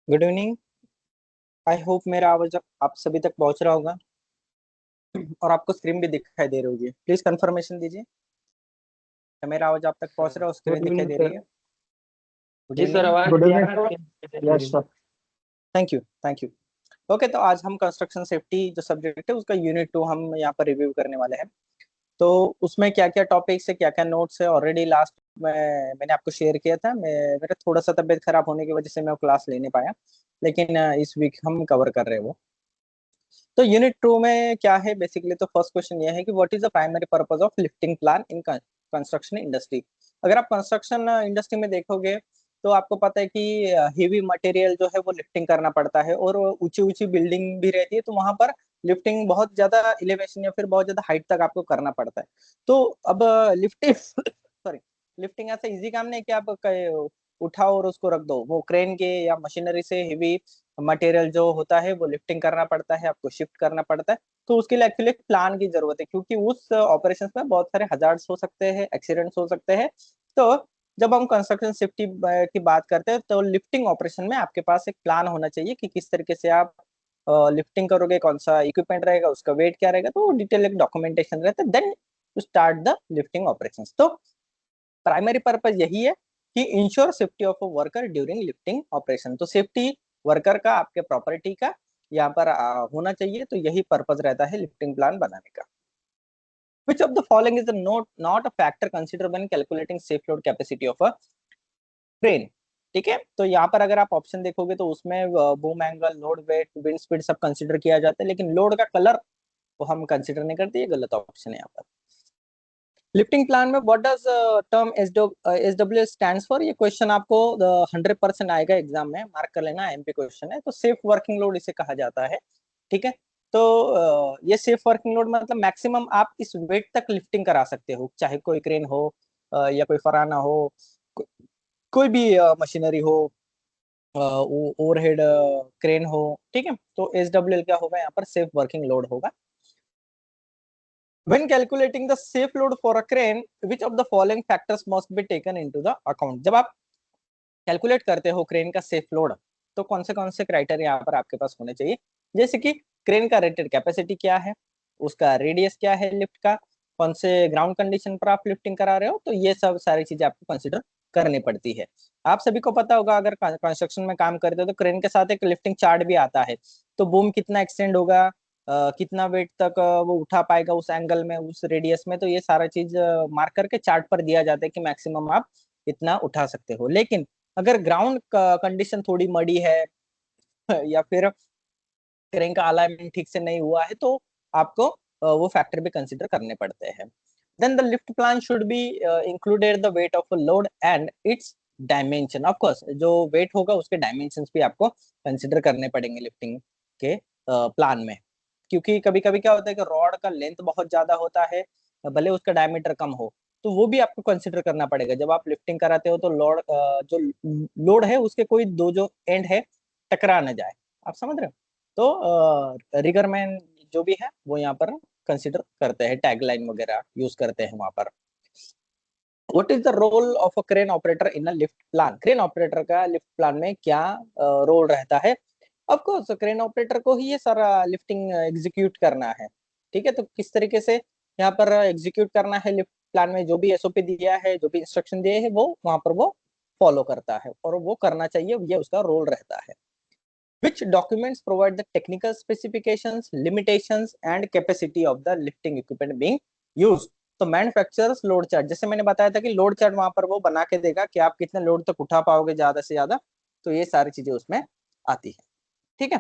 Good evening. I hope मेरा आवाज आप सभी तक पहुंच रहा होगा और आपको स्क्रीन भी दिखाई दे रही होगी। प्लीज कंफर्मेशन दीजिए, क्या मेरा आवाज आप तक पहुंच रहा है और स्क्रीन गुड दिखाई इवनिंग दे रही सर। है? गुड जी सर, इवनिंग। आवाज गुड क्लियर इवनिंग आ सर। रही है? Yes sir. Thank you, thank you. Okay, तो आज हम कंस्ट्रक्शन सेफ्टी जो सब्जेक्ट है उसका यूनिट 2 हम यहाँ पर रिव्यू करने वाले हैं। तो उसमें क्या क्या टॉपिक्स है, क्या क्या नोट्स है, ऑलरेडी लास्ट में मैंने आपको शेयर किया था। मेरा थोड़ा सा तबीयत खराब होने की वजह से मैं वो क्लास ले नहीं पाया, लेकिन इस वीक हम कवर कर रहे हैं वो। तो यूनिट 2 में क्या है बेसिकली, तो फर्स्ट क्वेश्चन ये है कि what is the primary purpose of lifting plan in construction industry. अगर आप कंस्ट्रक्शन इंडस्ट्री में देखोगे तो आपको पता है कि हेवी मटेरियल जो है वो लिफ्टिंग करना पड़ता है, और ऊंची ऊंची बिल्डिंग भी रहती है तो वहां पर लिफ्टिंग बहुत ज्यादा एलिवेशन या फिर बहुत ज्यादा हाइट तक आपको करना पड़ता है। तो अब लिफ्टिंग सॉरी, लिफ्टिंग ऐसा इजी काम नहीं है कि आप उठाओ और उसको रख दो। वो क्रेन के या मशीनरी से हेवी मटेरियल जो होता है वो लिफ्टिंग करना पड़ता है, आपको शिफ्ट करना पड़ता है। तो उसके लिए एक्चुअली एक प्लान की जरूरत है, क्योंकि उस ऑपरेशंस में बहुत सारे हजार्ड्स हो सकते हैं, एक्सीडेंट्स हो सकते हैं। तो जब हम कंस्ट्रक्शन सेफ्टी की बात करते हैं तो लिफ्टिंग ऑपरेशन में आपके पास एक प्लान होना चाहिए कि किस तरीके से आप लिफ्टिंग करोगे, कौन सा इक्विपमेंट रहेगा, उसका वेट क्या रहेगा। तो डिटेल एक डॉक्यूमेंटेशन रहता है, then to start the lifting operations. तो प्राइमरी पर्पज यही है कि ensure safety of a worker during lifting operation. तो सेफ्टी वर्कर का, आपके प्रॉपर्टी का यहाँ पर होना चाहिए। तो यही पर्पज रहता है लिफ्टिंग प्लान बनाने का। Which of the following is the not a factor considered when calculating safe load capacity of a crane? ठीक है, तो यहाँ पर अगर आप ऑप्शन देखोगे तो उसमें boom angle, load, weight, wind speed सब कंसिडर किया जाता है, लेकिन लोड का कलर वो हम कंसिडर नहीं करते। ये गलत ऑप्शन है यहाँ पर। लिफ्टिंग प्लान में what does term SW stands for, ये क्वेश्चन आपको 100% आएगा एग्जाम में, मार्क कर लेना, एमपी क्वेश्चन है। तो सेफ वर्किंग लोड इसे कहा जाता है। ठीक है, तो ये सेफ वर्किंग लोड मतलब मैक्सिमम आप इस वेट तक लिफ्टिंग करा सकते हो, चाहे कोई क्रेन हो या कोई फराना हो, को, कोई भी मशीनरी हो, ओवरहेड क्रेन हो। ठीक है, तो एसडब्ल्यू क्या होगा यहाँ पर, सेफ वर्किंग लोड होगा। When calculating the safe load for a crane, which of the following factors must be taken into the account? जब आप कैलकुलेट करते हो क्रेन का सेफ लोड, तो कौन से क्राइटेरिया यहाँ पर आपके पास होने चाहिए? जैसे कि क्रेन का रेटेड कैपेसिटी क्या है, उसका रेडियस क्या है लिफ्ट का, कौन से ग्राउंड कंडीशन पर आप लिफ्टिंग करा रहे हो। तो ये सब सारी चीजें आपको कंसिडर करनी पड़ती है। आप सभी को पता होगा, अगर कंस्ट्रक्शन में काम करते हो तो क्रेन के साथ एक लिफ्टिंग चार्ट भी आता है। तो बूम कितना एक्सटेंड होगा, कितना वेट तक वो उठा पाएगा उस एंगल में, उस रेडियस में। तो ये सारा चीज मार्क करके चार्ट पर दिया जाता है कि मैक्सिमम आप इतना उठा सकते हो। लेकिन अगर ग्राउंड कंडीशन थोड़ी मड़ी है या फिर क्रेन का अलाइनमेंट ठीक से नहीं हुआ है, तो आपको वो फैक्टर भी कंसिडर करने पड़ते हैं। Then the lift plan should be included the weight of load and its dimension. Of course जो वेट होगा उसके डायमेंशंस भी आपको कंसिडर करने पड़ेंगे लिफ्टिंग के प्लान में। क्योंकि कभी कभी क्या होता है कि रॉड का लेंथ बहुत ज्यादा होता है, भले उसका डायमीटर कम हो, तो वो भी आपको कंसिडर करना पड़ेगा जब आप लिफ्टिंग कराते हो। तो लोड जो लोड है उसके कोई दो जो एंड है टकरा ना जाए, आप समझ रहे हो। तो रिगरमैन जो भी है वो यहाँ पर कंसिडर करते हैं, टैगलाइन वगैरह यूज करते हैं वहां पर। What is the role of a crane operator in a lift plan? Crane operator का लिफ्ट प्लान में क्या रोल रहता है? ऑफ कोर्स क्रेन ऑपरेटर को ही ये सारा लिफ्टिंग एग्जीक्यूट करना है। ठीक है, तो किस तरीके से यहाँ पर एग्जीक्यूट करना है लिफ्ट प्लान में, जो भी एसओपी दिया है, जो भी इंस्ट्रक्शन दिए है, वो वहां पर वो फॉलो करता है और वो करना चाहिए, ये उसका रोल रहता है। Which documents provide the technical specifications, limitations and capacity of the lifting equipment being used? तो मैन्युफैक्चरर्स लोड चार्ट, जैसे मैंने बताया था कि लोड चार्ट वहां पर वो बना के देगा कि आप कितने लोड तक उठा पाओगे ज्यादा से ज्यादा। तो ये सारी चीजें उसमें आती है। ठीक है,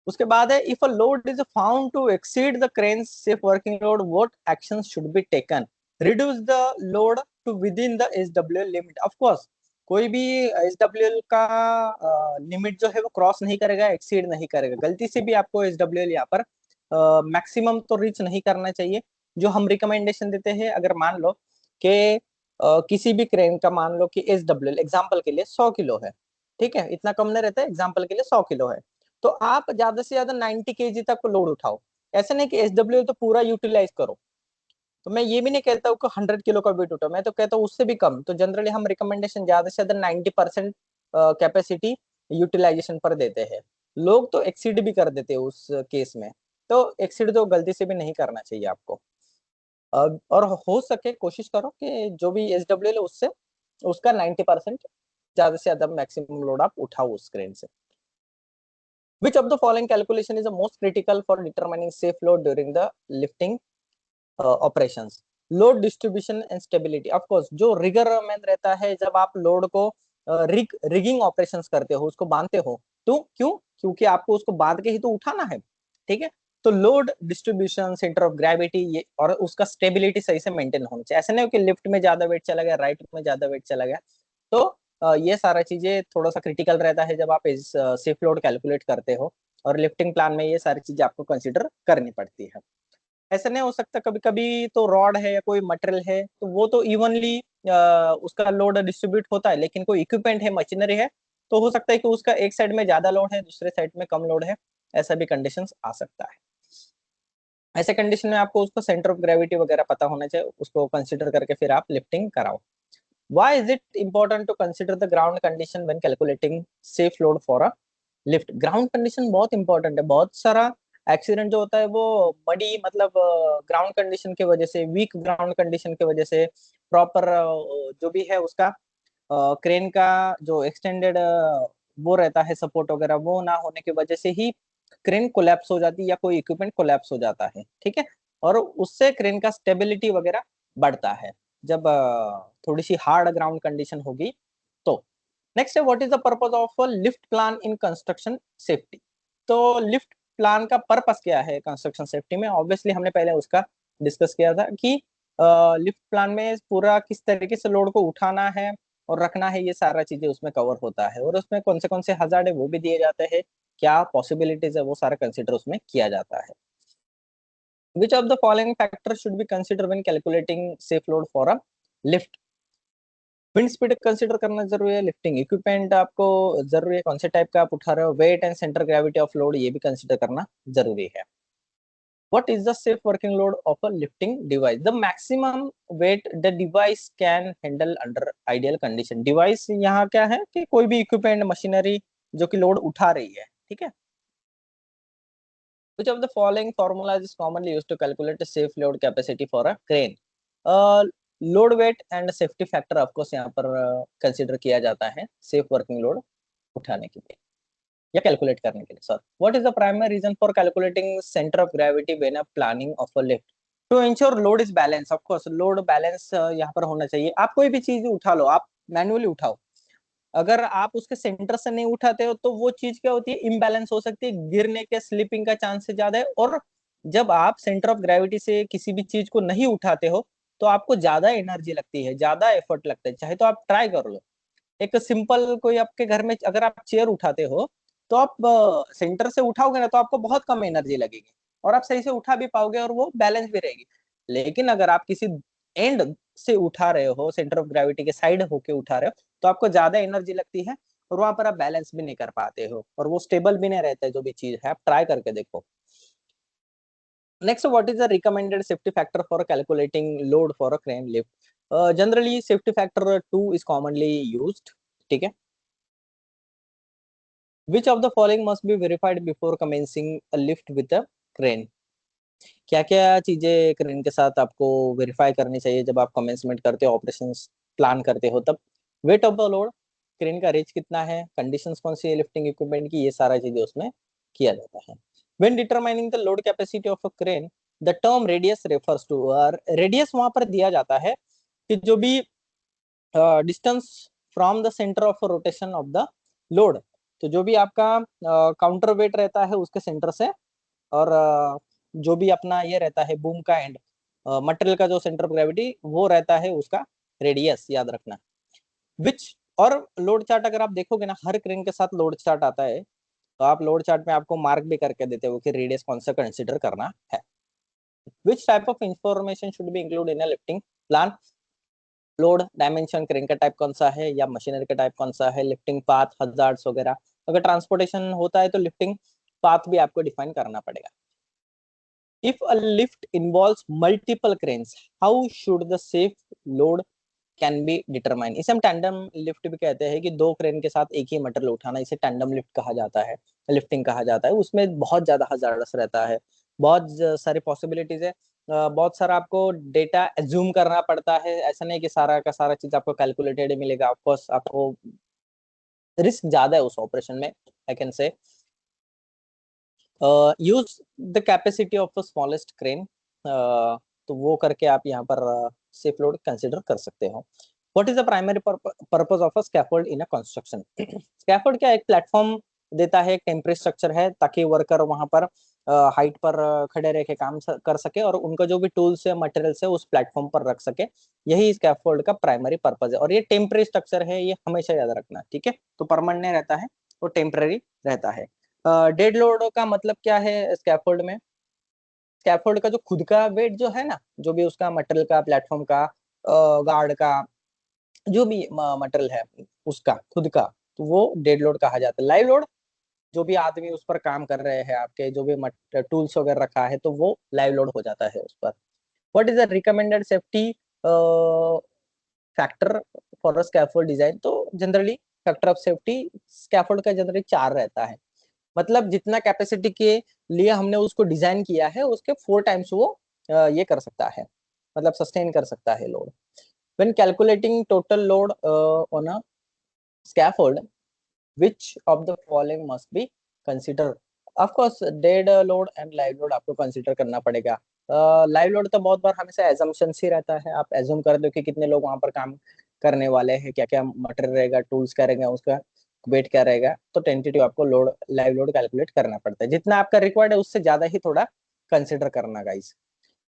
उसके बाद है if a load is found to exceed the crane safe working load, what actions should be taken? Reduce the load to within the SWL limit. Of course कोई भी एसडब्ल्यू का लिमिट जो है वो क्रॉस नहीं करेगा, exceed नहीं करेगा। गलती से भी आपको एसडब्ल्यू यहाँ पर मैक्सिमम तो रीच नहीं करना चाहिए। जो हम रिकमेंडेशन देते हैं, अगर मान लो कि किसी भी क्रेन का मान लो कि एसडब्ल्यू एग्जाम्पल के लिए 100 किलो है, ठीक है, इतना कम नहीं रहता है, एग्जाम्पल के लिए 100 किलो है, तो आप ज्यादा से ज्यादा 90 kg तक लोड उठाओ। ऐसा नहीं कि एसडब्ल्यू तो पूरा यूटिलाइज करो। तो मैं ये भी नहीं कहता हूँ कि 100 किलो का वेट उठाओ, मैं तो कहता हूँ उससे भी कम। तो जनरली हम रिकमेंडेशन ज्यादा से ज्यादा 90% कैपेसिटी यूटिलाइजेशन पर देते हैं। लोग तो एक्सीड भी कर देते हैं उस केस में, तो एक्सीड तो गलती से भी नहीं करना चाहिए आपको। और हो सके कोशिश करो कि जो भी SWL है उससे उसका 90% ज्यादा से ज्यादा मैक्सिमम लोड आप उठाओ उस क्रेन से। Which of the following calculation is the most critical for determining safe load during the lifting operations? Load distribution and stability. Of course जो रिगर में रहता है, जब आप लोड को रिगिंग ऑपरेशंस करते हो, उसको बांधते हो, तो क्योंकि आपको उसको बांध के ही तो उठाना है, ठीक है। तो load distribution, centre of gravity, ये और उसका स्टेबिलिटी सही से मेंटेन होनी चाहिए। ऐसा नहीं हो कि लिफ्ट में ज्यादा वेट चला गया, राइट में ज्यादा वेट चला गया। तो ये सारा चीजें थोड़ा सा क्रिटिकल रहता है जब आप सेफ लोड कैलकुलेट करते हो, और लिफ्टिंग प्लान में ये सारी चीजें आपको कंसिडर करनी पड़ती है। ऐसा नहीं हो सकता, कभी कभी तो रॉड है या कोई मटेरियल है तो वो तो इवनली उसका लोड डिस्ट्रीब्यूट होता है, लेकिन कोई इक्विपमेंट है, मशीनरी है, तो हो सकता है कि उसका एक साइड में ज्यादा लोड है, दूसरे साइड में कम लोड है। ऐसा भी कंडीशंस आ सकता है। ऐसे कंडीशन में आपको उसको सेंटर ऑफ ग्रेविटी वगैरह पता होना चाहिए, उसको कंसिडर करके फिर आप लिफ्टिंग कराओ। Why is it important to consider the ground condition when calculating safe load for a lift? Ground condition बहुत इंपॉर्टेंट है। बहुत सारा एक्सीडेंट जो होता है वो मडी, मतलब ग्राउंड कंडीशन की वजह से, वीक ग्राउंड कंडीशन की वजह से, प्रॉपर जो भी है उसका क्रेन का जो एक्सटेंडेड वो रहता है सपोर्ट वगैरह, वो ना होने की वजह से ही क्रेन कोलैप्स हो जाती है या कोई इक्विपमेंट कोलैप्स हो जाता है, ठीक है। और उससे क्रेन का स्टेबिलिटी वगैरह बढ़ता है जब थोड़ी सी हार्ड ग्राउंड कंडीशन होगी तो। नेक्स्ट है, what is the purpose of lift plan in construction safety? तो लिफ्ट प्लान का पर्पस क्या है कंस्ट्रक्शन सेफ्टी में? ऑब्वियसली हमने पहले उसका डिस्कस किया था कि लिफ्ट प्लान में पूरा किस तरीके से लोड को उठाना है और रखना है, ये सारा चीजें उसमें कवर होता है। और उसमें कौन से हजार्ड है वो भी दिए जाते हैं, क्या पॉसिबिलिटीज है वो सारा कंसिडर उसमें किया जाता है। Which of the following factors should be considered when calculating safe load for a lift? Wind speed consider करना जरूरी है, लिफ्टिंग इक्विपमेंट आपको जरूरी है, कौन से टाइप का आप उठा रहे हो, weight and centre gravity of load ये भी कंसिडर करना जरूरी है। What is the safe working load of a lifting device? The maximum weight the device can handle under ideal condition. Device यहाँ क्या है कि कोई भी इक्विपमेंट, मशीनरी जो कि लोड उठा रही है, ठीक है। Which of the following formulas is commonly used to calculate the safe load capacity for a crane? Load weight and safety factor of course यहाँ पर कंसिडर किया जाता है सेफ वर्किंग लोड उठाने के लिए या कैलकुलेट करने के लिए। Sir, what is the primary reason for calculating centre of gravity when a planning of a lift? To ensure load is balance. Of course load balance यहाँ पर होना चाहिए। आप कोई भी चीज उठा लो, आप मैनुअली उठाओ, अगर आप उसके सेंटर से नहीं उठाते हो तो वो चीज क्या होती है, इम्बैलेंस हो सकती है, गिरने के, स्लिपिंग का चांस ज्यादा है। और जब आप सेंटर ऑफ ग्रेविटी से किसी भी चीज को नहीं उठाते हो तो आपको ज्यादा एनर्जी लगती है, ज्यादा एफर्ट लगता है। चाहे तो आप ट्राई कर लो, एक सिंपल कोई आपके घर में अगर आप चेयर उठाते हो तो आप सेंटर से उठाओगे ना तो आपको बहुत कम एनर्जी लगेगी और आप सही से उठा भी पाओगे और वो बैलेंस भी रहेगी। लेकिन अगर आप किसी एंड से उठा रहे हो, सेंटर ऑफ ग्रेविटी के साइड होके उठा रहे हो, तो आपको ज्यादा एनर्जी लगती है और वहां पर आप बैलेंस भी नहीं कर पाते हो और वो स्टेबल भी नहीं रहता है जो भी चीज है। आप ट्राई करके देखो। Next, what is the recommended safety factor for calculating load for a crane lift? Generally safety factor 2 is commonly used, ठीक है। Which of the following must be verified before commencing a lift with a crane? क्या क्या चीजें crane के साथ आपको verify करनी चाहिए जब आप कमेंसमेंट करते हो, ऑपरेशन प्लान करते हो तब? Wait of the load, crane का रेंज कितना है, कंडीशंस कौन सी है लिफ्टिंग इक्विपमेंट की, ये सारा चीजें उसमें किया जाता है। When determining the load capacity of a crane, the term radius refers to, radius वहां पर दिया जाता है कि जो भी distance from the centre of rotation of the load, तो जो भी आपका काउंटर वेट रहता है उसके सेंटर से, और जो भी अपना ये रहता है बूम का एंड, मटेरियल का जो सेंटर ऑफ ग्रेविटी वो रहता है उसका रेडियस याद रखना। विच, और लोड चार्ट अगर आप देखोगे ना, हर क्रेन के साथ लोड चार्ट आता है, तो आप लोड चार्ट में आपको मार्क भी करके देते हो कि रेडियस कौन सा कंसिडर करना है। Which type of information should be include in a lifting plan? Load dimension, crane का टाइप कौन सा है या मशीनरी का टाइप कौन सा है, लिफ्टिंग पाथ, हजार्ड्स वगैरह। अगर ट्रांसपोर्टेशन होता है तो लिफ्टिंग पाथ भी आपको डिफाइन करना पड़ेगा। If a lift involves multiple cranes, how should the safe load can be determine. इसे हम टैंडम लिफ्ट भी कहते हैं कि दो क्रेन के साथ एक ही मटेरियल उठाना, इसे टैंडम लिफ्ट कहा जाता है, लिफ्टिंग कहा जाता है। उसमें बहुत ज्यादा हजार्डस रहता है, बहुत सारी पॉसिबिलिटीज है, बहुत सारा आपको डेटा एज्यूम करना पड़ता है। ऐसा नहीं कि सारा का सारा चीज आपको कैलकुलेटेड मिलेगा, ऑफकोर्स आपको रिस्क ज्यादा है उस ऑपरेशन में। I can say use the capacity of the smallest crane, तो वो करके आप यहाँ पर सेफ लोड कंसिडर कर सकते हो। What is the primary purpose of a scaffold in a construction? Scaffold क्या, एक प्लेटफॉर्म देता है, एक टेम्परेरी स्ट्रक्चर है, ताकि वर्कर वहां पर हाइट पर खड़े रह के काम कर सके और उनका जो भी टूल्स है, मटेरियल्स है, उस प्लेटफॉर्म पर रख सके। यही स्कैफोल्ड का प्राइमरी पर्पज है। और ये टेम्परेरी स्ट्रक्चर है, ये हमेशा याद रखना, ठीक है? तो परमानेंट रहता है, वो टेम्परेरी रहता है। डेड लोड का मतलब क्या है स्कैफोल्ड में? स्कैफोल्ड का जो खुद का वेट जो है ना, जो भी उसका मटेरियल का, प्लेटफॉर्म का, गार्ड का, जो भी मटेरियल है उसका खुद का, तो वो डेड लोड कहा जाता है। लाइव लोड, जो भी आदमी उस पर काम कर रहे हैं, आपके जो भी टूल्स वगैरह रखा है, तो वो लाइव लोड हो जाता है उस पर। What is the recommended safety factor for a scaffold design? तो generally factor of safety scaffold का जनरली 4 रहता है। मतलब जितना कैपेसिटी के लिए हमने उसको डिजाइन किया है, उसके 4 टाइम्स वो ये कर सकता है, मतलब सस्टेन कर सकता है load. When calculating total load on a scaffold, which of the following must be consider? Of course dead load and live load आपको कंसीडर करना पड़ेगा। लाइव लोड तो बहुत बार हमेशा एजम्पशन ही रहता है, आप एज्यूम कर दो कि कितने लोग वहां पर काम करने वाले हैं, क्या क्या मटेरियल रहेगा, टूल्स क्या रहेगा, उसका वेट क्या रहेगा, तो टेंटेटिव आपको लोड, लाइव लोड कैलकुलेट करना पड़ता है। जितना आपका रिक्वायर्ड है उससे ज्यादा ही थोड़ा कंसिडर करना guys.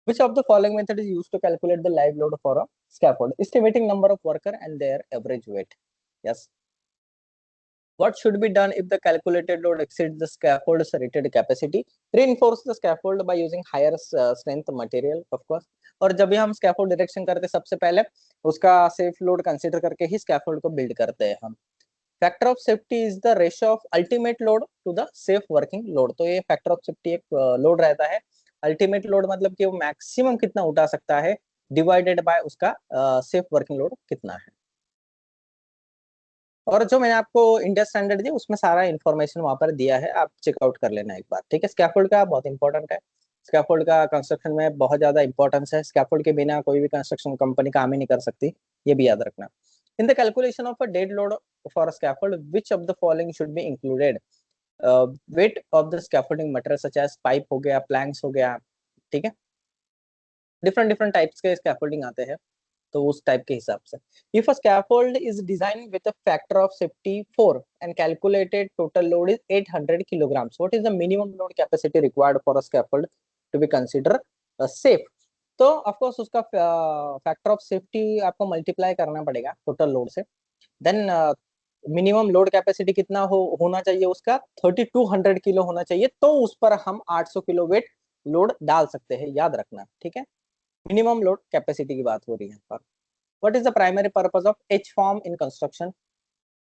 Which of the following method is used to calculate the live load for a scaffold? Estimating number of worker and their average weight. Yes. What should be done if the calculated load exceeds the scaffold's rated capacity? Reinforce the scaffold by using higher strength material, of course. और जब भी हम scaffold direction करते हैं, सबसे पहले उसका safe load consider करके ही स्कैफोल्ड को बिल्ड करते हैं हम। Factor of safety is the ratio of ultimate load to the safe working load. तो ये फैक्टर ऑफ सेफ्टी एक लोड रहता है। अल्टीमेट लोड मतलब कि वो मैक्सिमम कितना उठा सकता है, डिवाइडेड बाय उसका सेफ वर्किंग लोड कितना है। और जो मैंने आपको इंडिया स्टैंडर्ड दिया, उसमें सारा इन्फॉर्मेशन वहां पर दिया है, आप चेकआउट कर लेना एक बार, ठीक है? स्कैफोल्ड का बहुत इंपॉर्टेंट है, स्कैफोल्ड का कंस्ट्रक्शन में बहुत ज्यादा इंपॉर्टेंस है। स्कैफोल्ड के बिना कोई भी कंस्ट्रक्शन कंपनी काम ही नहीं कर सकती, ये भी याद रखना। In the calculation of a dead load for scaffold, which of the following should be included? Weight of the scaffolding material such as pipe हो गया, प्लैंक्स हो गया, ठीक है? डिफरेंट डिफरेंट टाइप्स के स्कैफोल्डिंग आते हैं, तो उस टाइप के हिसाब से। If a scaffold is design with a factor of safety 4 and calculated total load is 800 kilograms, what is the minimum load capacity required for a scaffold to be consider safe? तो of course उसका factor of safety आपको multiply करना पड़ेगा total load से। Then minimum load capacity कितना होना चाहिए उसका? 3200 किलो होना चाहिए, तो उस पर हम 800 किलो वेट लोड डाल सकते हैं, याद रखना, ठीक है? मिनिमम लोड कैपेसिटी की बात हो रही है यहाँ पर। What is the primary purpose of H-form in construction?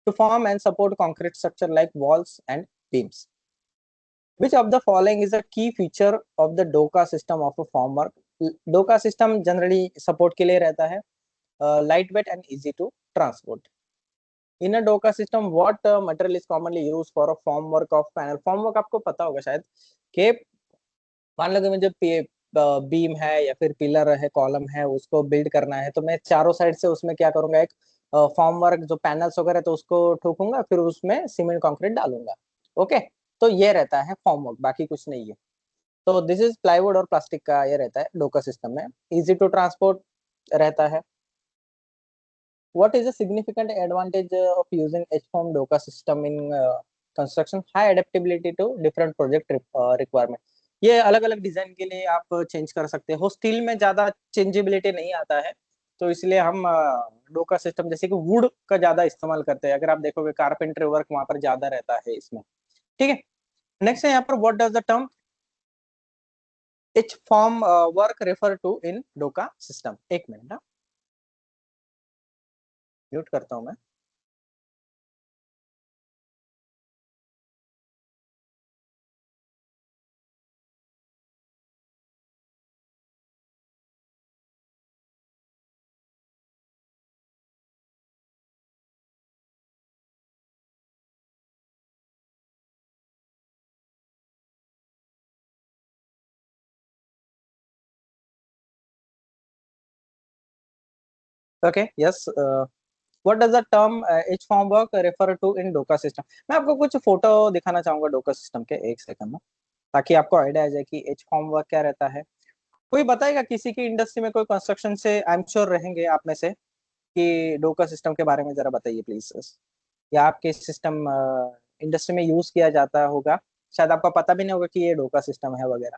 To form and support concrete structure like walls and beams. Which of the following is a key feature of the DOCA system of a formwork? DOCA system generally support के लिए रहता है, lightweight and easy to transport. In a DOCA system, what material is commonly used for a formwork of panel? Formwork आपको पता होगा शायद कि मान लो कि मुझे बीम है या फिर पिलर है, कॉलम है, उसको बिल्ड करना है, तो मैं चारों साइड से उसमें क्या करूंगा, एक फॉर्म वर्क जो पैनल्स वगैरह, तो उसको ठोकूंगा, फिर उसमें सीमेंट कंक्रीट डालूंगा। ओके, तो ये रहता है फॉर्म वर्क, बाकी कुछ नहीं है। तो दिस इज प्लाईवुड और प्लास्टिक का ये रहता है डोका सिस्टम में। इजी टू ट्रांसपोर्ट रहता है। What is the significant advantage of using H-form DOCA system in construction? High adaptability to different project requirement. ये अलग अलग डिजाइन के लिए आप चेंज कर सकते हो। स्टील में ज्यादा चेंजेबिलिटी नहीं आता है, तो इसलिए हम डोका सिस्टम जैसे कि वुड का ज्यादा इस्तेमाल करते हैं। अगर आप देखोगे कारपेंट्री वर्क वहां पर ज्यादा रहता है इसमें, ठीक है? नेक्स्ट है यहाँ पर, what does the term H form work refer to in Doka system? एक मिनट ना, म्यूट करता हूँ मैं। Okay yes, what does the term H formwork refer to in Doka system? मैं आपको कुछ फोटो दिखाना चाहूंगा डोका सिस्टम के, एक सेकंड में, ताकि आपको आइडिया आ जाए कि एच फॉर्मवर्क क्या रहता है। कोई बताएगा किसी की इंडस्ट्री में, कोई कंस्ट्रक्शन से आई एम श्योर रहेंगे आप में से, कि डोका सिस्टम के बारे में जरा बताइए प्लीज। या आपके सिस्टम इंडस्ट्री में यूज किया जाता होगा, शायद आपको पता भी नहीं होगा कि ये डोका सिस्टम है वगैरह।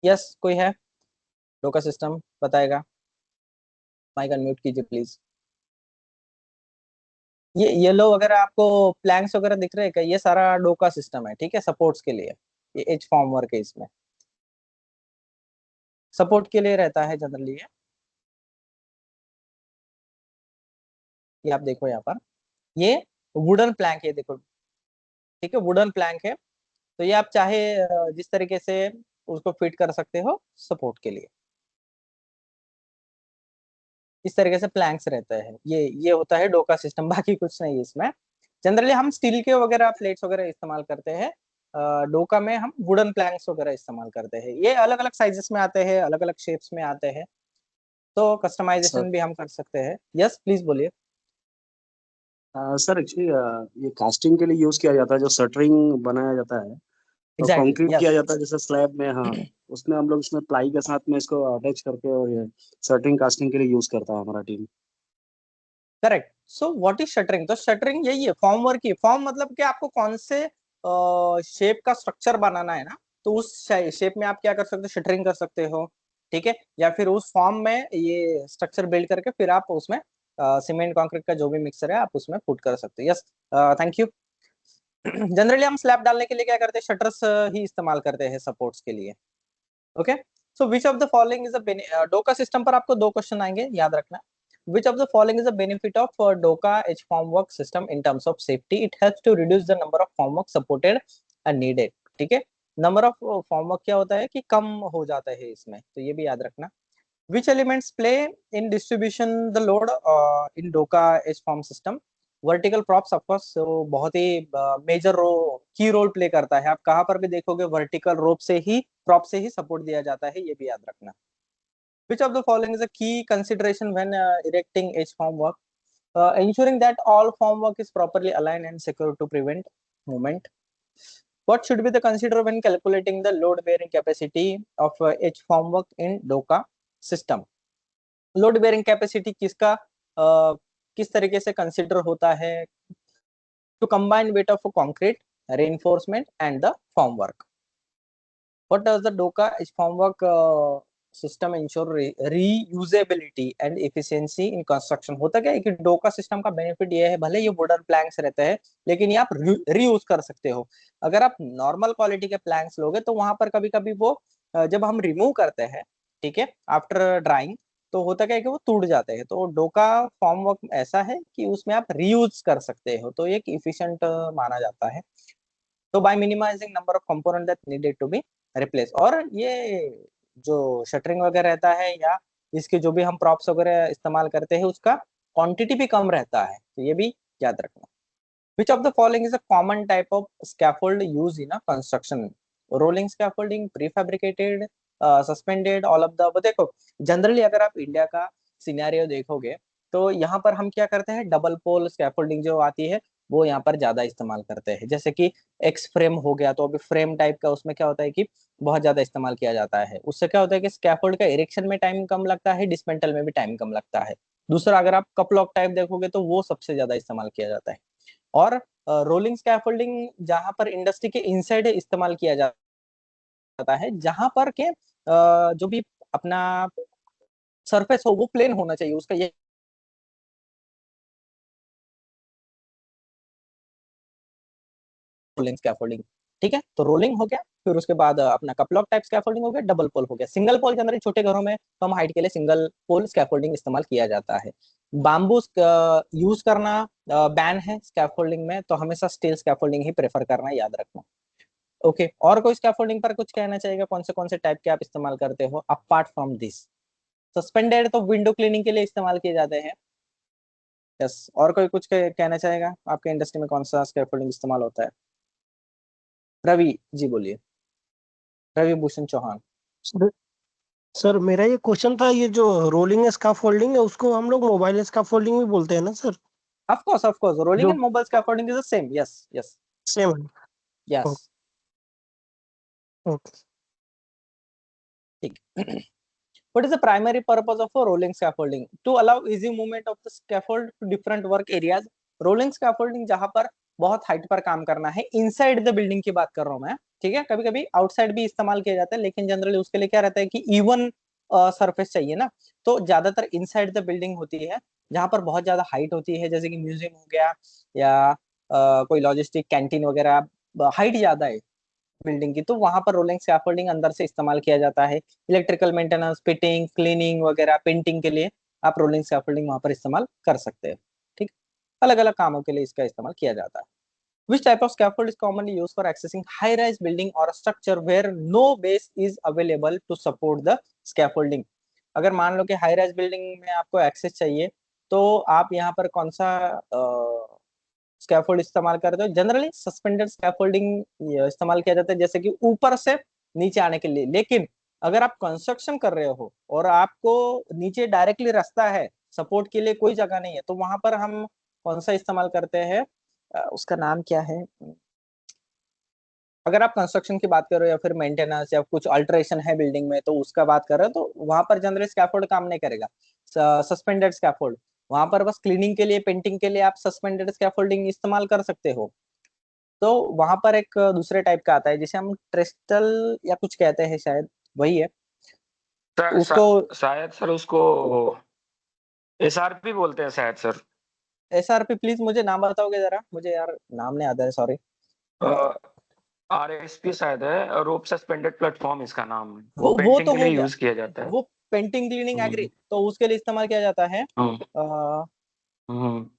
यस, कोई है डोका सिस्टम बताएगा? माइक अनम्यूट कीजिए प्लीज। ये येलो वगैरह आपको प्लैंक्स वगैरह दिख रहे हैं क्या? ये सारा डोका सिस्टम है, ठीक है, सपोर्ट्स के लिए। ये एच फॉर्म वर्क है, इसमें सपोर्ट के लिए रहता है जनरली। ये आप देखो यहाँ पर, ये वुडन प्लैंक है, देखो, ठीक है, वुडन प्लैंक है। तो ये आप चाहे जिस तरीके से उसको फिट कर सकते हो सपोर्ट के लिए। इस तरीके से प्लैंक्स रहते हैं, ये होता है डोका सिस्टम, बाकी कुछ नहीं है इसमें। जनरली हम स्टील के वगैरह प्लेट्स वगैरह इस्तेमाल करते हैं, डोका में हम वुडन प्लैंक्स वगैरह इस्तेमाल करते हैं। ये अलग अलग साइजेस में आते हैं, अलग अलग शेप्स में आते हैं, तो सर कस्टमाइजेशन भी हम कर सकते हैं। यस प्लीज बोलिए। सर एक्चुअली ये कास्टिंग के लिए यूज किया जाता है, जो शटरिंग बनाया जाता है तो एग्जैक्टली, कंक्रीट किया यस। जाता है जैसे स्लैब में। हाँ, उसमें हम लोग इसमें प्लाई के साथ में इसको अटैच करके, और ये शटरिंग कास्टिंग के लिए यूज करता है हमारा team. Correct. So what is shuttering? तो शटरिंग यही है, फॉर्म वर्क की। फॉर्म मतलब कि आपको कौन से शेप का स्ट्रक्चर बनाना है ना, तो उस शेप में आप क्या कर सकते हो, शटरिंग कर सकते हो, ठीक है। या फिर उस फॉर्म में ये स्ट्रक्चर बिल्ड करके फिर आप उसमें सीमेंट कंक्रीट का जो भी मिक्सर है आप उसमें पुट कर सकते हो। Yes, thank you. जनरली हम स्लैब डालने के लिए क्या करते हैं, शटर्स ही इस्तेमाल करते हैं सपोर्ट्स के लिए। Okay, so which of the following is a डोका सिस्टम पर आपको दो क्वेश्चन आएंगे, याद रखना। Which of the following is a benefit of DOCA H formwork system in terms of safety? It helps to reduce the number of formwork supported and needed. ठीक है, number of formwork क्या होता है कि कम हो जाता है इसमें, तो ये भी याद रखना। Which elements play in distribution the load in DOCA H form system? Vertical props of course बहुत ही मेजर की रोल प्ले करता है। आप कहाँ पर भी देखोगे वर्टिकल रोप से ही, प्रॉप से ही सपोर्ट दिया जाता है, ये भी याद रखना। Which of the following is a key consideration when erecting H formwork? Ensuring that all formwork is properly aligned and secure to prevent movement. What should be the consider when calculating the load bearing capacity of H formwork in DOCA system? Load bearing capacity किसका किस तरीके से consider होता है? To combine weight of concrete, reinforcement and the formwork. What does the DOCA formwork system ensure reusability and efficiency in construction? होता क्या है कि डोका सिस्टम का बेनिफिट ये है, भले ये वुडन प्लैंक्स रहते हैं लेकिन ये आप रीयूज कर सकते हो। अगर आप नॉर्मल क्वालिटी के प्लैंक्स लोगे तो वहां पर कभी कभी वो जब हम रिमूव करते हैं, ठीक है, आफ्टर ड्राइंग, तो होता क्या है कि वो टूट जाते हैं। तो डोका फॉर्मवर्क ऐसा है कि उसमें आप रीयूज कर सकते हो, तो एक इफिशिएंट माना जाता है। तो by minimising number of component that needed to be replace, और ये जो शटरिंग वगैरह रहता है या इसके जो भी हम प्रॉप्स वगैरह इस्तेमाल करते हैं उसका क्वांटिटी भी कम रहता है, तो ये भी याद रखना। विच of the following is a common type of scaffold use in a construction? Rolling scaffolding, prefabricated, suspended, all of the. देखो, जनरली अगर आप इंडिया का सिनेरियो देखोगे तो यहाँ पर हम क्या करते हैं, डबल पोल स्कैफोल्डिंग जो आती है वो यहाँ पर ज्यादा इस्तेमाल करते हैं। जैसे कि एक्स फ्रेम हो गया, तो अभी फ्रेम टाइप का उसमें क्या होता है कि बहुत ज्यादा इस्तेमाल किया जाता है। उससे क्या होता है कि स्कैफोल्ड का इरेक्शन में टाइम कम लगता है, डिसमेंटल में भी टाइम कम लगता है। दूसरा, अगर आप कपलॉक टाइप देखोगे तो वो सबसे ज्यादा इस्तेमाल किया जाता है। और रोलिंग स्कैफोल्डिंग जहां पर इंडस्ट्री के इनसाइड इस्तेमाल किया जाता है, जहां पर के जो भी अपना सरफेस हो वो प्लेन होना चाहिए उसका, ये रोलिंग स्कैफोल्डिंग। ठीक है, तो रोलिंग हो गया, फिर उसके बाद अपना कपलॉक टाइप स्कैफोल्डिंग हो गया, डबल पोल हो गया। सिंगल पोल जनरली छोटे घरों में कम हाइट के लिए सिंगल पोल स्कैफोल्डिंग इस्तेमाल किया जाता है। बाम्बू यूज करना बैन है स्कैफोल्डिंग में, तो हमेशा स्टील स्कैफोल्डिंग ही प्रेफर करना, याद रखना। ओके, और कोई स्कैफोल्डिंग पर कुछ कहना चाहिएगा? कौन से टाइप के आप इस्तेमाल करते हो अपार्ट फ्रॉम दिस? सस्पेंडेड तो विंडो क्लीनिंग के लिए इस्तेमाल किए जाते हैं। यस, और कोई कुछ कहना चाहेगा? आपके इंडस्ट्री में कौन सा स्कैफोल्डिंग इस्तेमाल होता है? रवि जी बोलिए, रवि भूषण चौहान। सर सर मेरा ये क्वेश्चन था, ये जो रोलिंग स्कैफोल्डिंग है उसको हम लोग मोबाइल स्कैफोल्डिंग भी बोलते हैं ना सर? Of course, rolling जो and mobile scaffolding is the same. Yes, same है। yes. ओके। ठीक. What is the primary purpose of a rolling scaffolding? To allow easy movement of the scaffold to different work areas. Rolling scaffolding जहां पर बहुत height पर काम करना है, inside the building की बात कर रहा हूं मैं, ठीक है। कभी कभी आउटसाइड भी इस्तेमाल किया जाता है, लेकिन जनरली उसके लिए क्या रहता है कि इवन सरफेस चाहिए ना, तो ज्यादातर इनसाइड द बिल्डिंग होती है, जहां पर बहुत ज्यादा हाइट होती है, जैसे कि म्यूजियम हो गया या कोई लॉजिस्टिक कैंटीन वगैरह, हाइट ज्यादा है बिल्डिंग की, तो वहां पर रोलिंग स्कैफोल्डिंग अंदर से इस्तेमाल किया जाता है। इलेक्ट्रिकल मेंटेनेंस, फिटिंग, क्लीनिंग वगैरह, पेंटिंग के लिए आप रोलिंग स्कैफोल्डिंग वहां पर इस्तेमाल कर सकते हैं। ठीक, अलग अलग कामों के लिए इसका इस्तेमाल किया जाता है। Which type of scaffold is commonly used for accessing high-rise building or a structure where no base is available to support the scaffolding? अगर मान लो कि हाई राइज बिल्डिंग में आपको एक्सेस चाहिए, तो आप यहाँ पर कौन सा स्कैफोल्ड इस्तेमाल करते हो? जनरली सस्पेंडेड स्कैफोल्डिंग इस्तेमाल किया जाता है, जैसे कि ऊपर से नीचे आने के लिए। लेकिन अगर आप कंस्ट्रक्शन कर रहे हो और आपको नीचे डायरेक्टली रास्ता है, सपोर्ट के लिए कोई जगह नहीं है, तो वहां पर हम कौन सा इस्तेमाल करते हैं? उसका नाम क्या है? अगर आप कंस्ट्रक्शन की बात कर रहे हो या फिर मेंटेनेंस या कुछ अल्टरेशन है बिल्डिंग में, तो उसका बात कर रहे हो, तो वहां पर जनरली स्कैफोल्ड काम नहीं करेगा, सस्पेंडेड स्कैफोल्ड। वहां पर बस क्लीनिंग के लिए, पेंटिंग के लिए आप सस्पेंडेड स्कैफोल्डिंग इस्तेमाल कर सकते हो। तो वहां पर एक दूसरे टाइप का आता है, जिसे हम ट्रेस्टल या कुछ कहते हैं, शायद वही है उसको। शायद सर उसको एसआरपी बोलते हैं शायद सर। एसआरपी? प्लीज मुझे नाम बताओगे जरा, मुझे यार नाम नहीं आता है, सॉरी। आरएसपी शायद है, रोप सस्पेंडेड प्लेटफॉर्म इसका नाम है। वो पेंटिंग तो के हो लिए गया, यूज किया जाता है। वो पेंटिंग, क्लीनिंग, एग्री, तो उसके लिए इस्तेमाल किया जाता है। हम्म।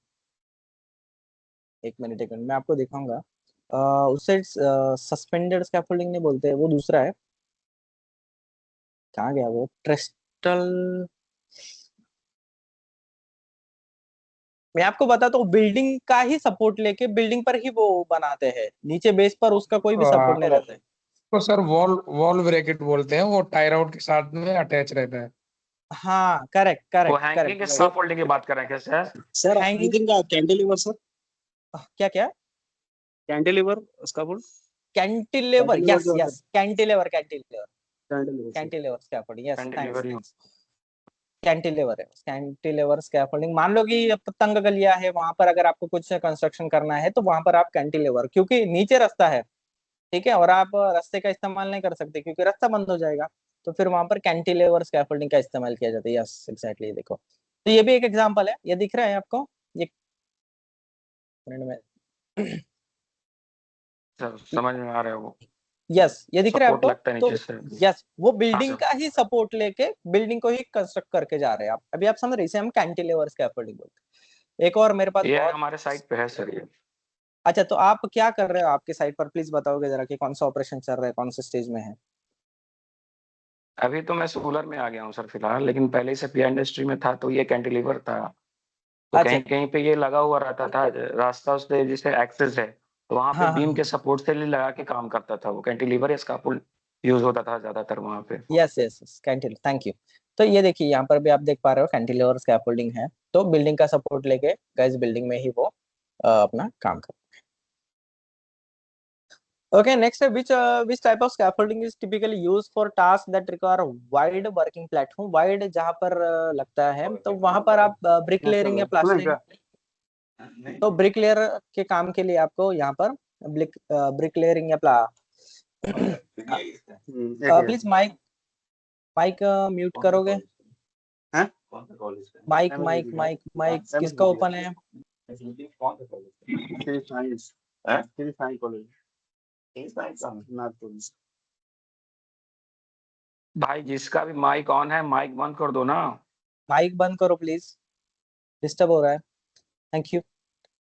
एक मिनट मैं आपको दिखाऊंगा। उससे सस्पेंडेड स्कैफोल्डिंग नहीं बोलते, वो दूसरा है। कहाँ गया वो? ट्रेस्टल। मैं आपको बताता हूँ, बिल्डिंग का ही सपोर्ट लेके बिल्डिंग पर ही वो बनाते हैं, नीचे बेस पर उसका कोई भी सपोर्ट नहीं रहता है। तो सर वॉल वॉल ब्रैकेट बोलते हैं, वो टायर आउट के साथ में अटैच रहता है। हाँ, करेक्ट वो करेक्ट हैंगिंग करेक्ट। स्कैफोल्डिंग की बात कर रहे हैं क्या sir? Sir I hanging think cantilever sir, क्या क्या? कैंटिलीवर उसका बोल, कैंटिलेवर, कैंटिलीवर यस जो होता यस, कैंटिलेवर कैंटिलेवर है cantilever sir. Cantilever scaffolding, yes, cantilever ही थैंक्स। कैंटिलेवर है, कैंटिलेवर स्कैफोल्डिंग। मान लो कि अब तंग गलिया है, वहां पर अगर आपको कुछ कंस्ट्रक्शन करना है, तो वहां पर आप कैंटिलेवर, क्योंकि नीचे रास्ता है, ठीक है, और आप रास्ते का इस्तेमाल नहीं कर सकते क्योंकि रास्ता बंद हो जाएगा, तो फिर वहां पर कैंटिलेवर स्कैफोल्डिंग का इस्तेमाल किया जाता है। यस एग्जैक्टली, देखो, तो ये भी एक एग्जांपल है, ये दिख रहा है आपको? ये मिनट में सर समझ में आ रहा है वो। यस, ये दिख रहा है सपोर्ट आपको? लगता है तो नीचे से। यस, वो हाँ बिल्डिंग सर। का ही सपोर्ट लेके बिल्डिंग को ही कंस्ट्रक्ट करके जा रहे हैं आप। अभी आप समझ रहे हैं, इसे हम कैंटिलेवर स्कैफोल्डिंग बोलते हैं। एक और मेरे पास ये बहुत। हमारे साइट पे है सर ये। अच्छा, तो आप क्या कर रहे हो आपके साइट पर? प्लीज बताओगे जरा कि कौन सा ऑपरेशन चल रहा है, कौन से स्टेज में है? अभी तो मैं सोलर में आ गया हूँ सर फिलहाल, लेकिन पहले से पिया इंडस्ट्री में था, तो ये कैंटिलीवर था। तो अच्छा, कहीं कहीं पे ये लगा हुआ रहता था, रास्ता उससे जिसे एक्सेस है, तो वहां पे हाँ बीम हाँ, के सपोर्ट से लगा के काम करता था वो। कैंटिलीवर या स्कापुल यूज होता था ज्यादातर वहां पे। Yes yes yes, cantil, thank you. तो ये देखिए, यहाँ पर भी आप देख पा रहे हो कैंटिलीवर स्कैफोल्डिंग है, तो बिल्डिंग का सपोर्ट लेके गैस बिल्डिंग में ही वो अपना काम कर। Okay, next, which type of scaffolding is typically used for tasks that require wide working platform? Wide जहाँ पर लगता है, तो वहां पर आप ब्रिक लेयरिंग या प्लास्टरिंग, तो ब्रिक लेयर के काम के लिए आपको यहाँ पर ब्रिक लेयरिंग या प्लीज माइक माइक म्यूट करोगे? माइक माइक माइक माइक किसका ओपन है? भाई जिसका भी माइक ऑन है, माइक बंद कर दो ना। माइक बंद करो प्लीज, डिस्टर्ब हो रहा है। Thank you.